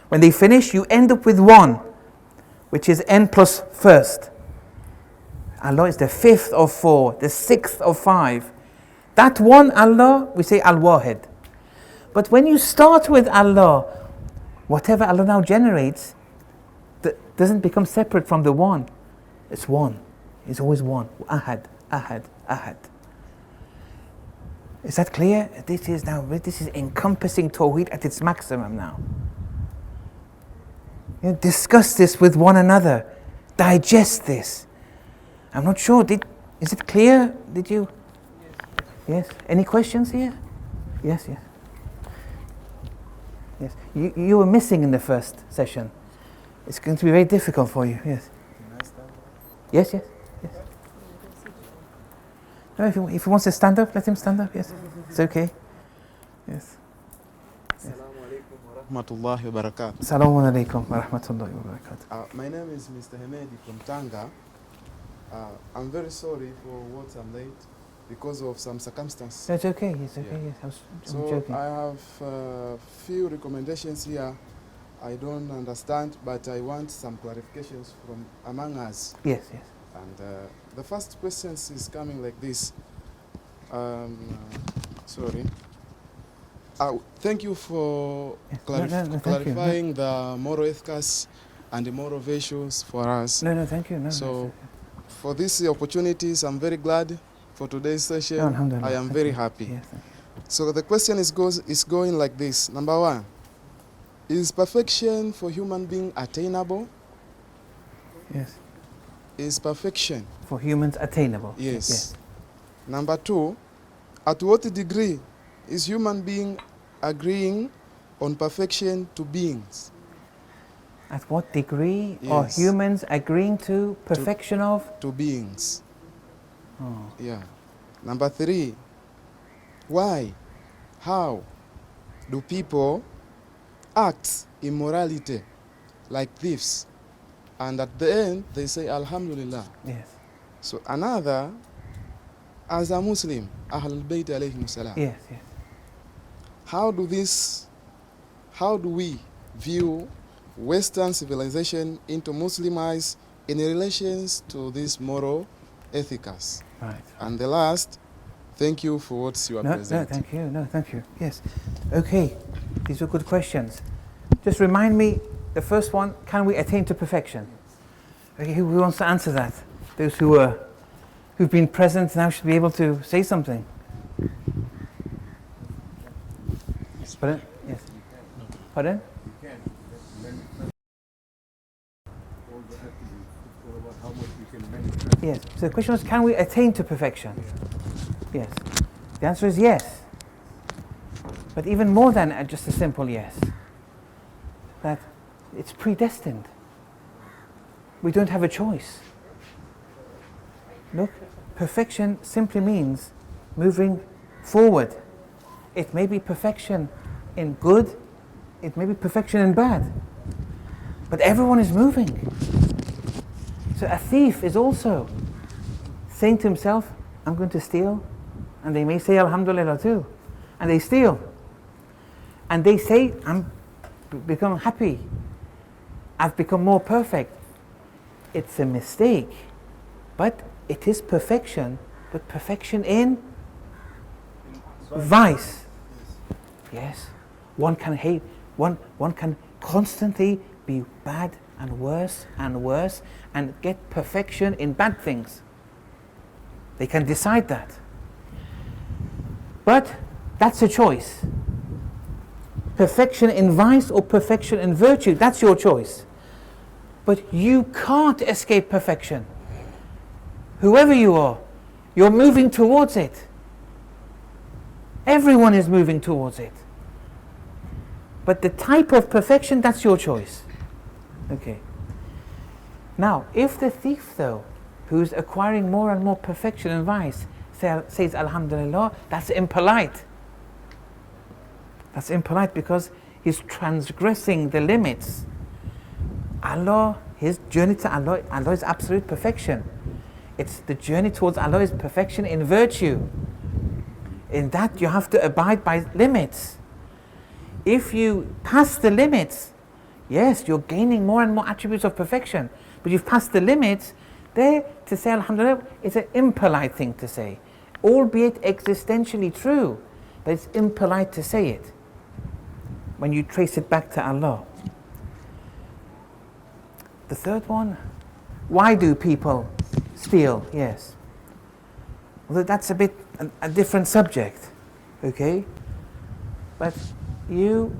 When they finish, you end up with one, which is n plus first. Allah is the fifth of 4, the sixth of 5. That one Allah, we say al-wahid. But when you start with Allah, whatever Allah now generates, doesn't become separate from the one. It's one. It's always one. Ahad, ahad, ahad. Is that clear? This is encompassing Tawheed at its maximum now. Discuss this with one another. Digest this. I'm not sure. Is it clear? Did you? Yes. Any questions here? Yes. Yes. You were missing in the first session. It's going to be very difficult for you. Yes. Yes. No, if he wants to stand up, let him stand up. Yes. It's okay. Yes. Rahmatullahi wa barakatuh. Assalamu alaikum wa rahmatullahi wa barakatuh. My name is Mr. Hemedi from Tanga. I'm very sorry for what I'm late because of some circumstances. It's okay. It's okay. Yeah. Yes, I'm So joking. I have a few recommendations here. I don't understand, but I want some clarifications from among us. Yes. And the first question is coming like this. Sorry. Thank you for Yes. No, thank you. clarifying the moral ethics and the moral virtues for us. No, thank you. No, So, it's okay. for these opportunities, I'm very glad for today's session. No, alhamdulillah. I am Thank very you. happy. Yes, thank you. So the question is going like this. Number 1, is perfection for human being attainable? Yes. Is perfection? For humans attainable. Yes. Number 2, At what degree is human being agreeing on perfection to beings? At what degree are Yes. humans agreeing to perfection of? To beings. Oh. Yeah. Number 3, why, how do people act immorality like thieves, and at the end they say Alhamdulillah? Yes. So another, as a Muslim, Ahlul Bayt alayhim salam, Yes, yes. how do we view Western civilization into Muslim eyes in relations to these moral ethicals? Right. And the last, thank you for what you are presenting. No, thank you. Yes. Okay, these are good questions. Just remind me, the first one, can we attain to perfection? Okay, who wants to answer that? Those who've been present now should be able to say something. Pardon? Yes. Pardon? Yes. So the question was, can we attain to perfection? Yes. The answer is yes. But even more than just a simple yes. That it's predestined. We don't have a choice. Look, perfection simply means moving forward. It may be perfection in good, it may be perfection in bad. But everyone is moving. So a thief is also saying to himself, I'm going to steal. And they may say Alhamdulillah too. And they steal. And they say, I'm become happy. I've become more perfect. It's a mistake. But it is perfection. But perfection in vice. Yes. One can hate. One can constantly be bad and worse and get perfection in bad things. They can decide that. But that's a choice. Perfection in vice or perfection in virtue, that's your choice. But you can't escape perfection. Whoever you are, you're moving towards it. Everyone is moving towards it. But the type of perfection, that's your choice. Okay. Now, if the thief, though, who's acquiring more and more perfection and vice, says Alhamdulillah, that's impolite. That's impolite because he's transgressing the limits. Allah, his journey to Allah is absolute perfection. It's the journey towards Allah is perfection in virtue. In that you have to abide by limits. If you pass the limits, yes, you're gaining more and more attributes of perfection, but you've passed the limits, there to say Alhamdulillah is an impolite thing to say. Albeit existentially true, but it's impolite to say it when you trace it back to Allah. The third one, why do people steal? Yes. Well, that's a bit a different subject, okay? But you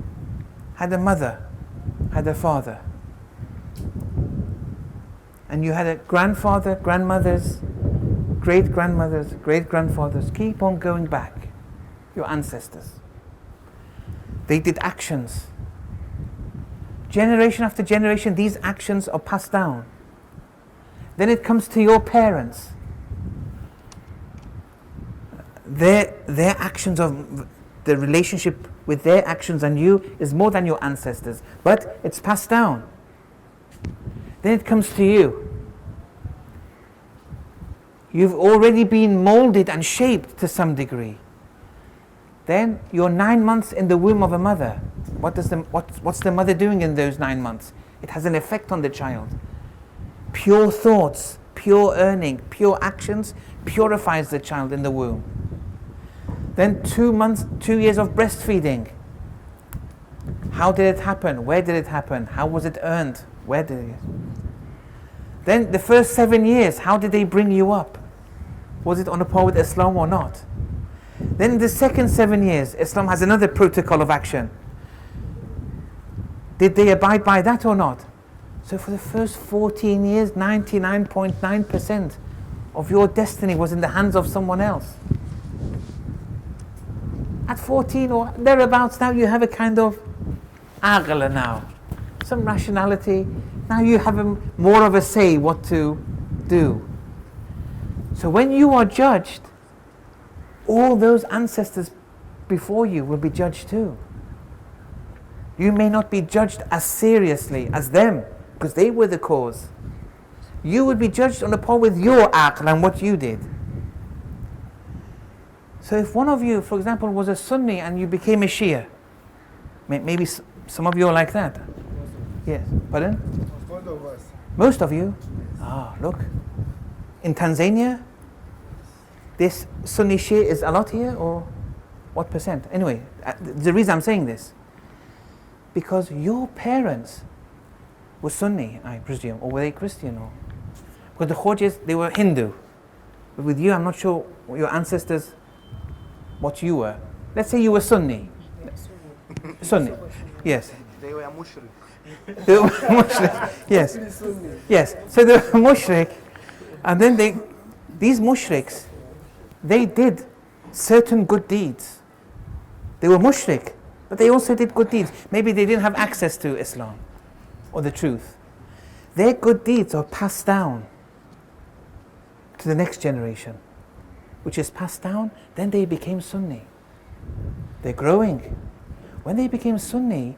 had a mother, had a father, and you had a grandfather, grandmothers, great-grandmothers, great-grandfathers, keep on going back, your ancestors. They did actions. Generation after generation, these actions are passed down. Then it comes to your parents. Their actions of the relationship with their actions and you is more than your ancestors, but it's passed down. Then it comes to you. You've already been molded and shaped to some degree. Then you're 9 months in the womb of a mother. What's the mother doing in those 9 months? It has an effect on the child. Pure thoughts, pure earning, pure actions purifies the child in the womb. Then 2 years of breastfeeding. How did it happen? Where did it happen? How was it earned? Where did it? Then the first 7 years, how did they bring you up? Was it on a par with Islam or not? Then the second 7 years, Islam has another protocol of action. Did they abide by that or not? So for the first 14 years, 99.9% of your destiny was in the hands of someone else. At 14 or thereabouts now, you have a kind of aql now, some rationality. Now you have more of a say what to do. So when you are judged, all those ancestors before you will be judged too. You may not be judged as seriously as them, because they were the cause. You would be judged on a par with your aql and what you did. So if one of you, for example, was a Sunni and you became a Shia, maybe some of you are like that. Yes, pardon? Most of us. Most of you? Look. In Tanzania, this Sunni Shia is a lot here, or what percent? Anyway, the reason I'm saying this, because your parents were Sunni, I presume, or were they Christian? Or because the Khwajas, they were Hindu. But with you, I'm not sure your ancestors, what you were. Let's say you were Sunni. Sunni. Yes. They were mushrik. They were mushrik. Yes. Yes. So they were mushrik, and then these mushriks, they did certain good deeds. They were mushrik, but they also did good deeds. Maybe they didn't have access to Islam or the truth. Their good deeds are passed down to the next generation, which is passed down. Then they became Sunni. They're growing. When they became Sunni,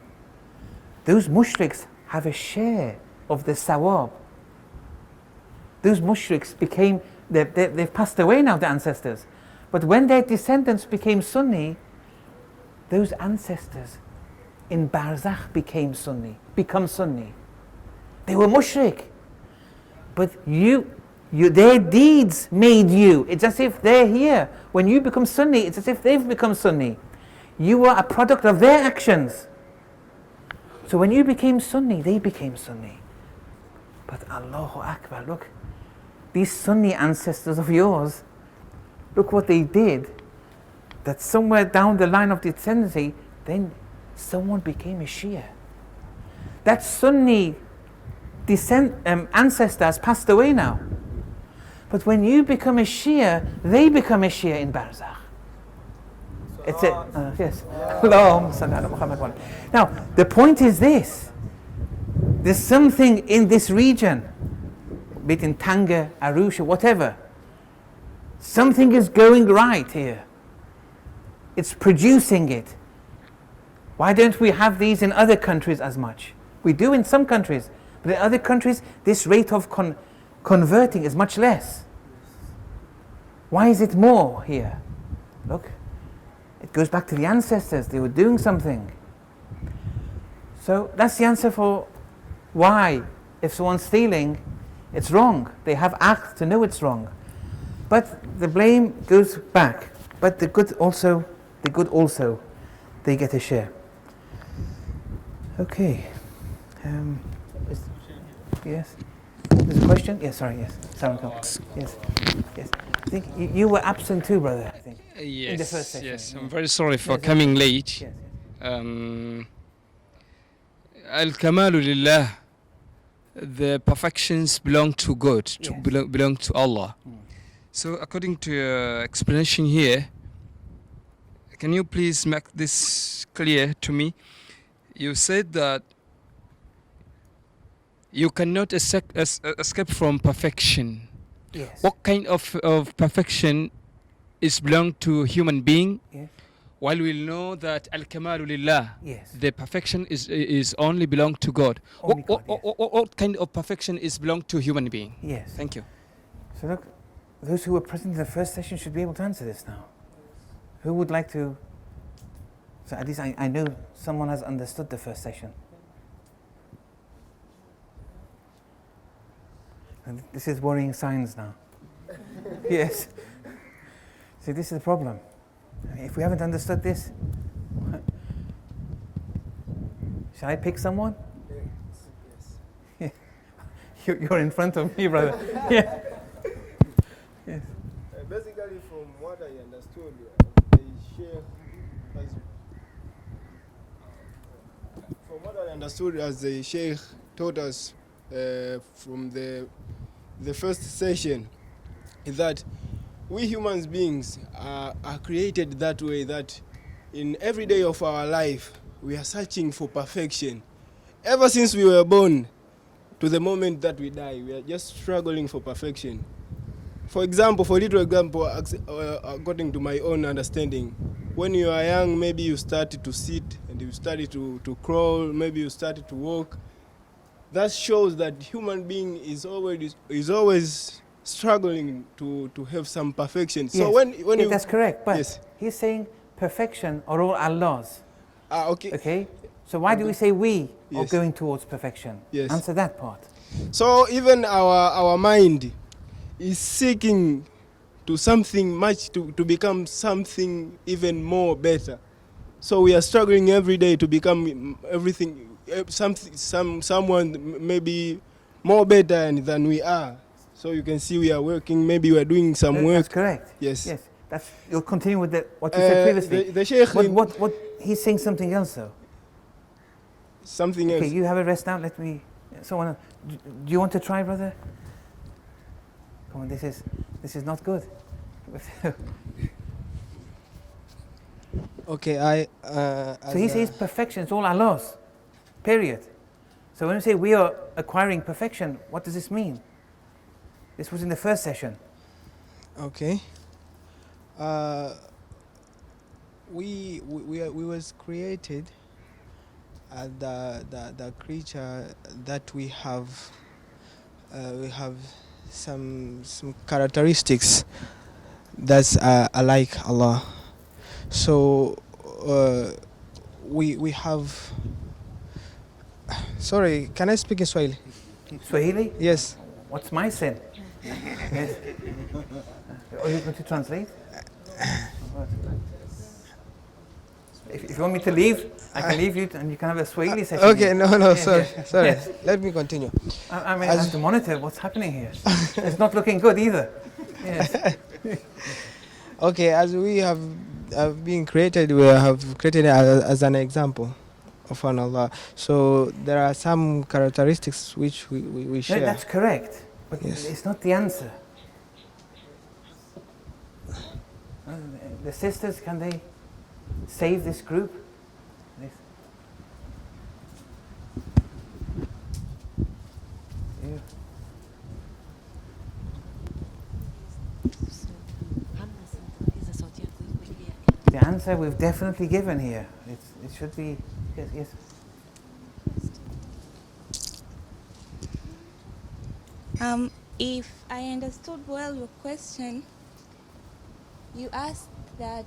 those mushriks have a share of the sawab. Those mushriks became, they've passed away now, the ancestors. But when their descendants became Sunni, those ancestors in Barzakh become Sunni. They were mushrik. But their deeds made you. It's as if they're here. When you become Sunni, it's as if they've become Sunni. You were a product of their actions. So when you became Sunni, they became Sunni. But Allahu Akbar, look, these Sunni ancestors of yours, look what they did. That somewhere down the line of descendancy, then someone became a Shia. That Sunni ancestor has passed away now. But when you become a Shia, they become a Shia in Barzakh. It's it. Yes. Now, the point is this. There's something in this region, be it in Tanga, Arusha, whatever. Something is going right here. It's producing it. Why don't we have these in other countries as much? We do in some countries, but in other countries, this rate of converting is much less. Why is it more here? Look, it goes back to the ancestors. They were doing something. So that's the answer for why, if someone's stealing, it's wrong. They have aql to know it's wrong. But the blame goes back. But the good also, they get a share. Okay. Yes. There's a question? Yes, sorry, yes. Yes. Yes. I think you were absent too, brother, I think. Yes, in the first session. yes. I'm very sorry for coming late. Yes. Al-Kamalu Lillah. The perfections belong to God, belong to Allah. So according to your explanation here, can you please make this clear to me? You said that you cannot escape from perfection. Yes. What kind of perfection is belong to human being? Yes. While we know that al-kamalu lillah, Yes. the perfection is only belong to God. Only God, yes. What kind of perfection is belong to human being? Yes. Thank you. So look, those who were present in the first session should be able to answer this now. Who would like to? So at least I know someone has understood the first session. And this is worrying signs now. Yes. See, this is the problem. I mean, if we haven't understood this, shall I pick someone? Yes. You're in front of me, brother. Yeah. Yes. Basically, from what I understood, as the Sheikh taught us from the first session, is that we human beings are created that way, that in every day of our life, we are searching for perfection. Ever since we were born to the moment that we die, we are just struggling for perfection. For example, for little example, according to my own understanding, when you are young, maybe you started to sit and you started to crawl, maybe you started to walk. That shows that human being is always struggling to have some perfection. So yes. when you that's correct, but yes. he's saying perfection are all Allah's. Okay. Okay? So why do we say we are Yes. going towards perfection? Yes. Answer that part. So even our mind is seeking to something much to become something even more better. So we are struggling every day to become everything, someone maybe more better than we are. So you can see we are working. Maybe we are doing some work. That's correct. Yes. Yes. You'll continue with what you said previously. The Sheikh What he's saying something else though. Something else. Okay, you have a rest now. Let me. Someone else. Do you want to try, brother? Come on, this is not good. Okay, So he says perfection is all Allah's. Period. So when we say we are acquiring perfection, what does this mean? This was in the first session. Okay. We was created the creature that we have some characteristics that's alike Allah. So we have. Sorry, can I speak in Swahili? Swahili? Yes. What's my sin? Yes. Are you going to translate? If you want me to leave, I can leave you and you can have a Swahili session. Okay, no, Yes, sorry, yes. sorry. Yes. Let me continue. I mean, I have to monitor what's happening here. It's not looking good either. Yes. Okay, as we have been created, we have created as an example of an Allah. So there are some characteristics which we share. No, that's correct, but Yes. it's not the answer. The sisters, can they save this group? This. You. The answer we've definitely given here. It should be yes, yes. If I understood well your question, you asked that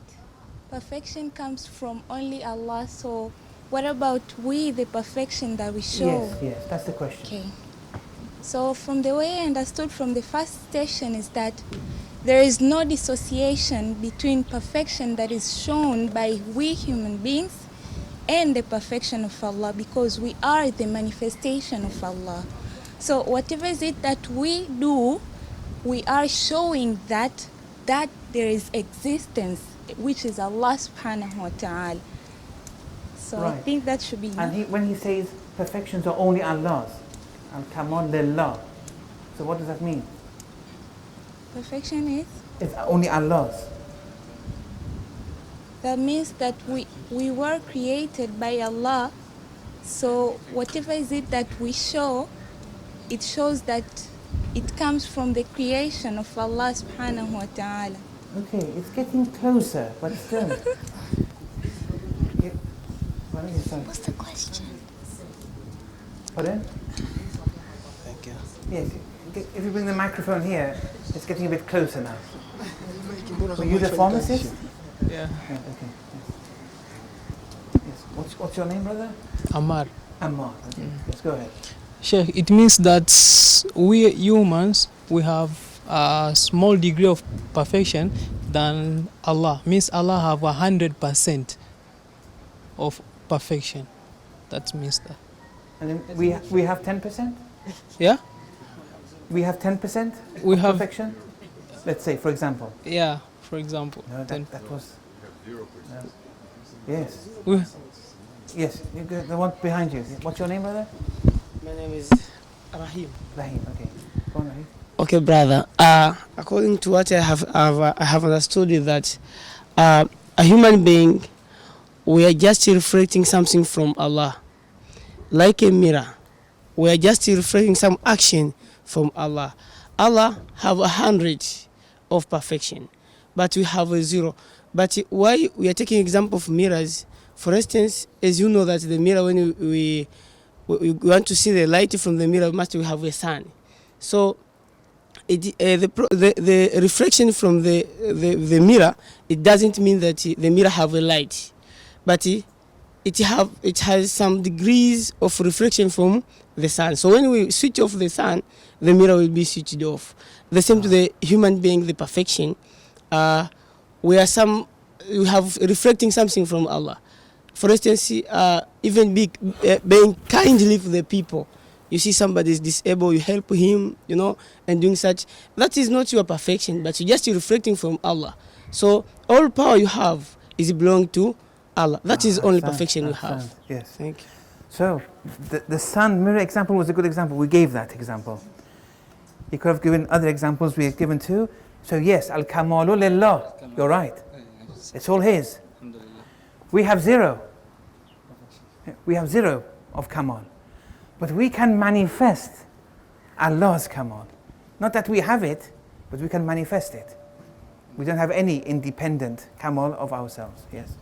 perfection comes from only Allah. So what about we, the perfection that we show? Yes, that's the question. Okay. So from the way I understood from the first session is that there is no dissociation between perfection that is shown by we human beings and the perfection of Allah, because we are the manifestation of Allah. So whatever is it that we do, we are showing that there is existence, which is Allah subhanahu wa ta'ala. So I Right. think that should be enough. And when he says perfections are only Allah's, al-kamal lillah, so what does that mean? Perfection is? It's only Allah's. That means that we were created by Allah. So whatever is it that we show, it shows that it comes from the creation of Allah subhanahu wa ta'ala. Okay, it's getting closer, but still. What's the question? Pardon? Thank you. Yes, if you bring the microphone here, it's getting a bit closer now. Were you the pharmacist? Yeah. Okay. Yes. What's your name, brother? Ammar. Ammar. Okay. Let's go ahead. Sheikh, it means that we humans, we have a small degree of perfection than Allah. Means Allah have 100% of perfection. That means that. And then we have 10%? Yeah? We have 10% We of have, perfection? Let's say, for example. yeah, for example. No, that was... Yes. We, Yes, the one behind you. What's your name, brother? My name is Rahim. Rahim, okay. Go on, Rahim. Okay, brother. According to what I have understood is that a human being we are just reflecting something from Allah. Like a mirror, we are just reflecting some action from Allah. Allah have 100 of perfection, but we have a 0. But why we are taking example of mirrors? For instance, as you know that the mirror, when we want to see the light from the mirror, must we have a sun. So the reflection from the mirror, it doesn't mean that the mirror have a light, but it has some degrees of reflection from the sun. So when we switch off the sun, the mirror will be switched off. The same to the human being, the perfection. We have reflecting something from Allah. For instance, even being kindly for the people. You see somebody is disabled, you help him, and doing such. That is not your perfection, but you're just reflecting from Allah. So all power you have is belong to Allah. That is only perfection you have. Yes. Thank you. So the sun mirror example was a good example. We gave that example. You could have given other examples we have given too. So yes, al-kamalu lillah. You're right. It's all His. We have 0. We have 0 of kamal. But we can manifest Allah's kamal. Not that we have it, but we can manifest it. We don't have any independent kamal of ourselves. Yes.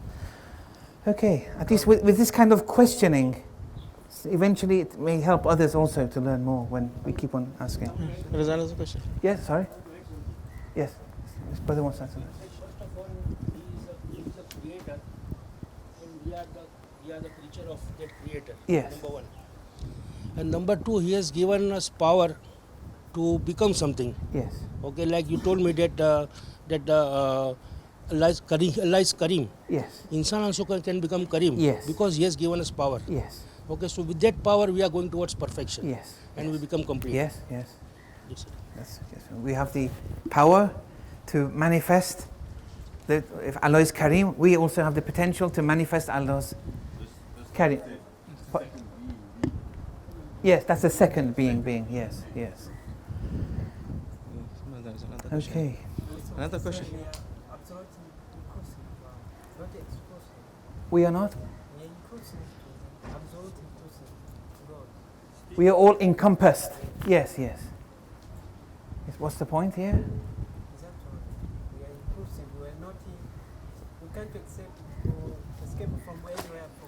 Okay, at least with this kind of questioning, eventually it may help others also to learn more when we keep on asking. There is another question. Yes, sorry? Yes, this brother wants to answer that. First of all, he is the creator, and we are the creature of that creator. Yes. Number 1. And number 2, he has given us power to become something. Yes. Okay, like you told me that Allah is Kareem. Yes. Insan also can become Kareem. Yes. Because he has given us power. Yes. Okay, so with that power we are going towards perfection. Yes. And we become complete. Yes, yes. That's it. Yes. We have the power to manifest. If Allah is Kareem, we also have the potential to manifest Allah's Kareem. Yes, that's the second being. Yes, yes. Okay. Another question. We are not? We are all encompassed. Yes, yes. What's the point here?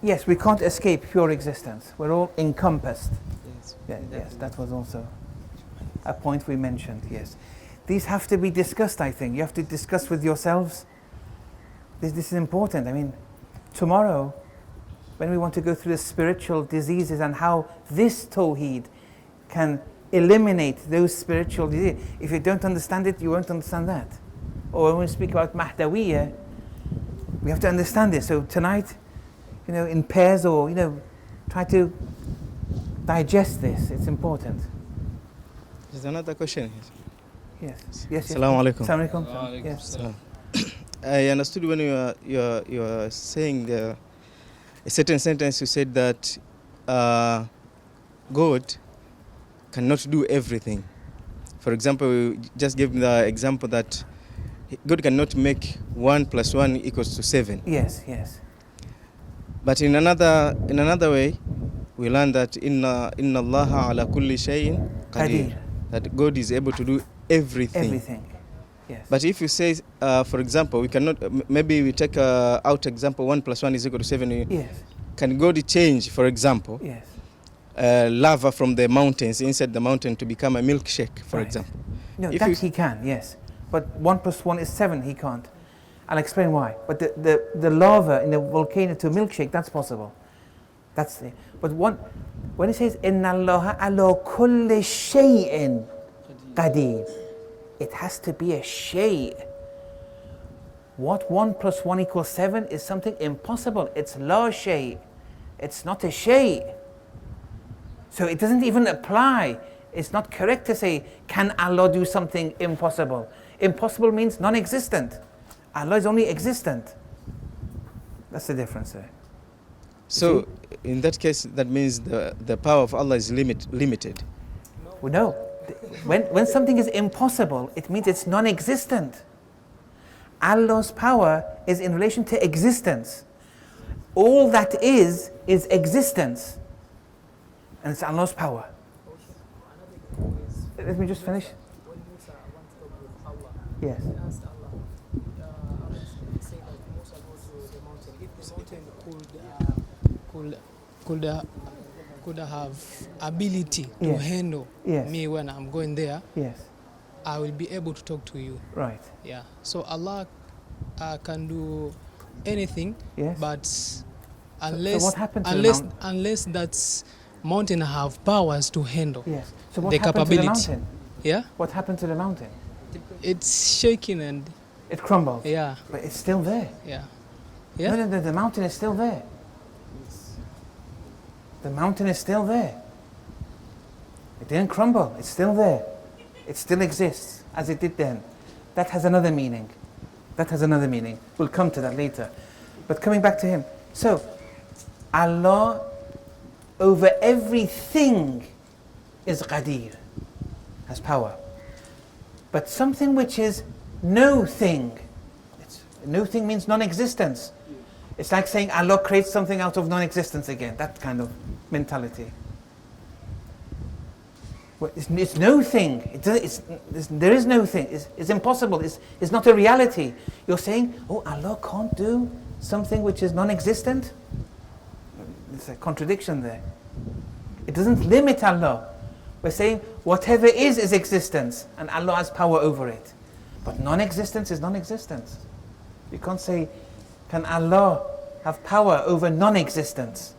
Yes, we can't escape pure existence. We're all encompassed. Yes, that was also a point we mentioned, yes. These have to be discussed, I think. You have to discuss with yourselves. This is important. I mean, tomorrow, when we want to go through the spiritual diseases and how this Tawheed can eliminate those spiritual diseases. If you don't understand it, you won't understand that. Or when we speak about Mahdawiyya, we have to understand this. So tonight, in pairs or, try to digest this. It's important. There's another question. Yes. Yes. Assalamu alaikum. Assalamu alaikum. Yes. I understood when you are saying a certain sentence. You said that God cannot do everything. For example, you just gave the example that God cannot make 1 + 1 = 7. Yes. Yes. But in another way, we learn that inna Allaha ala kulli shay'in qadir. That God is able to do everything. Everything. Yes. But if you say, for example, we cannot. Maybe we take out example 1 + 1 = 7. Yes. Can God change, for example, yes, lava from the mountains inside the mountain to become a milkshake, for example? No, that he can. Yes. But 1 + 1 is 7. He can't. I'll explain why. But the lava in the volcano to milkshake, that's possible. That's it. But when it says inna Allaha ala kulli shay'in qadir, it has to be a shay. What 1 + 1 = 7 is something impossible. It's la shay. It's not a shay. So it doesn't even apply. It's not correct to say, can Allah do something impossible? Impossible means non-existent. Allah is only existent. That's the difference there. So, in that case, that means the power of Allah is limited. Well, no. When something is impossible, it means it's non-existent. Allah's power is in relation to existence. All that is existence. And it's Allah's power. Let me just finish. When Musa wants to talk with Allah, Yes. he asked Allah, say that Musa go to the mountain. If the mountain could have ability to Yes. handle Yes. me when I'm going there, Yes. I will be able to talk to you. Right. Yeah. So Allah can do anything, Yes. but so unless what happened to the unless that mountain have powers to handle. Yes. So what The happened capability. to the mountain? Yeah. What happened to the mountain? It's shaking and It crumbled. yeah, But it's still there. yeah, No, yeah. no, the mountain is still there. The mountain is still there. It didn't crumble. It's still there. It still exists as it did then. That has another meaning. That has another meaning. We'll come to that later. But coming back to him. So, Allah over everything is Qadir, has power. But something which is no thing, no thing means non-existence. It's like saying Allah creates something out of non-existence again, that kind of mentality. Well, it's no thing. There is no thing. It's impossible. It's not a reality. You're saying, oh, Allah can't do something which is non-existent? There's a contradiction there. It doesn't limit Allah. We're saying whatever is existence, and Allah has power over it. But non-existence is non-existence. You can't say, can Allah have power over non-existence?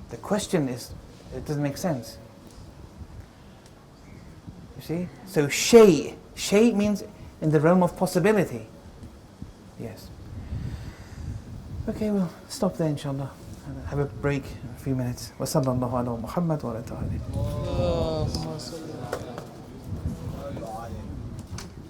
The question is, it doesn't make sense. You see? So shay means in the realm of possibility. Yes. Okay, we'll stop there inshallah. Have a break in a few minutes. وصلى الله على محمد وعلى آله.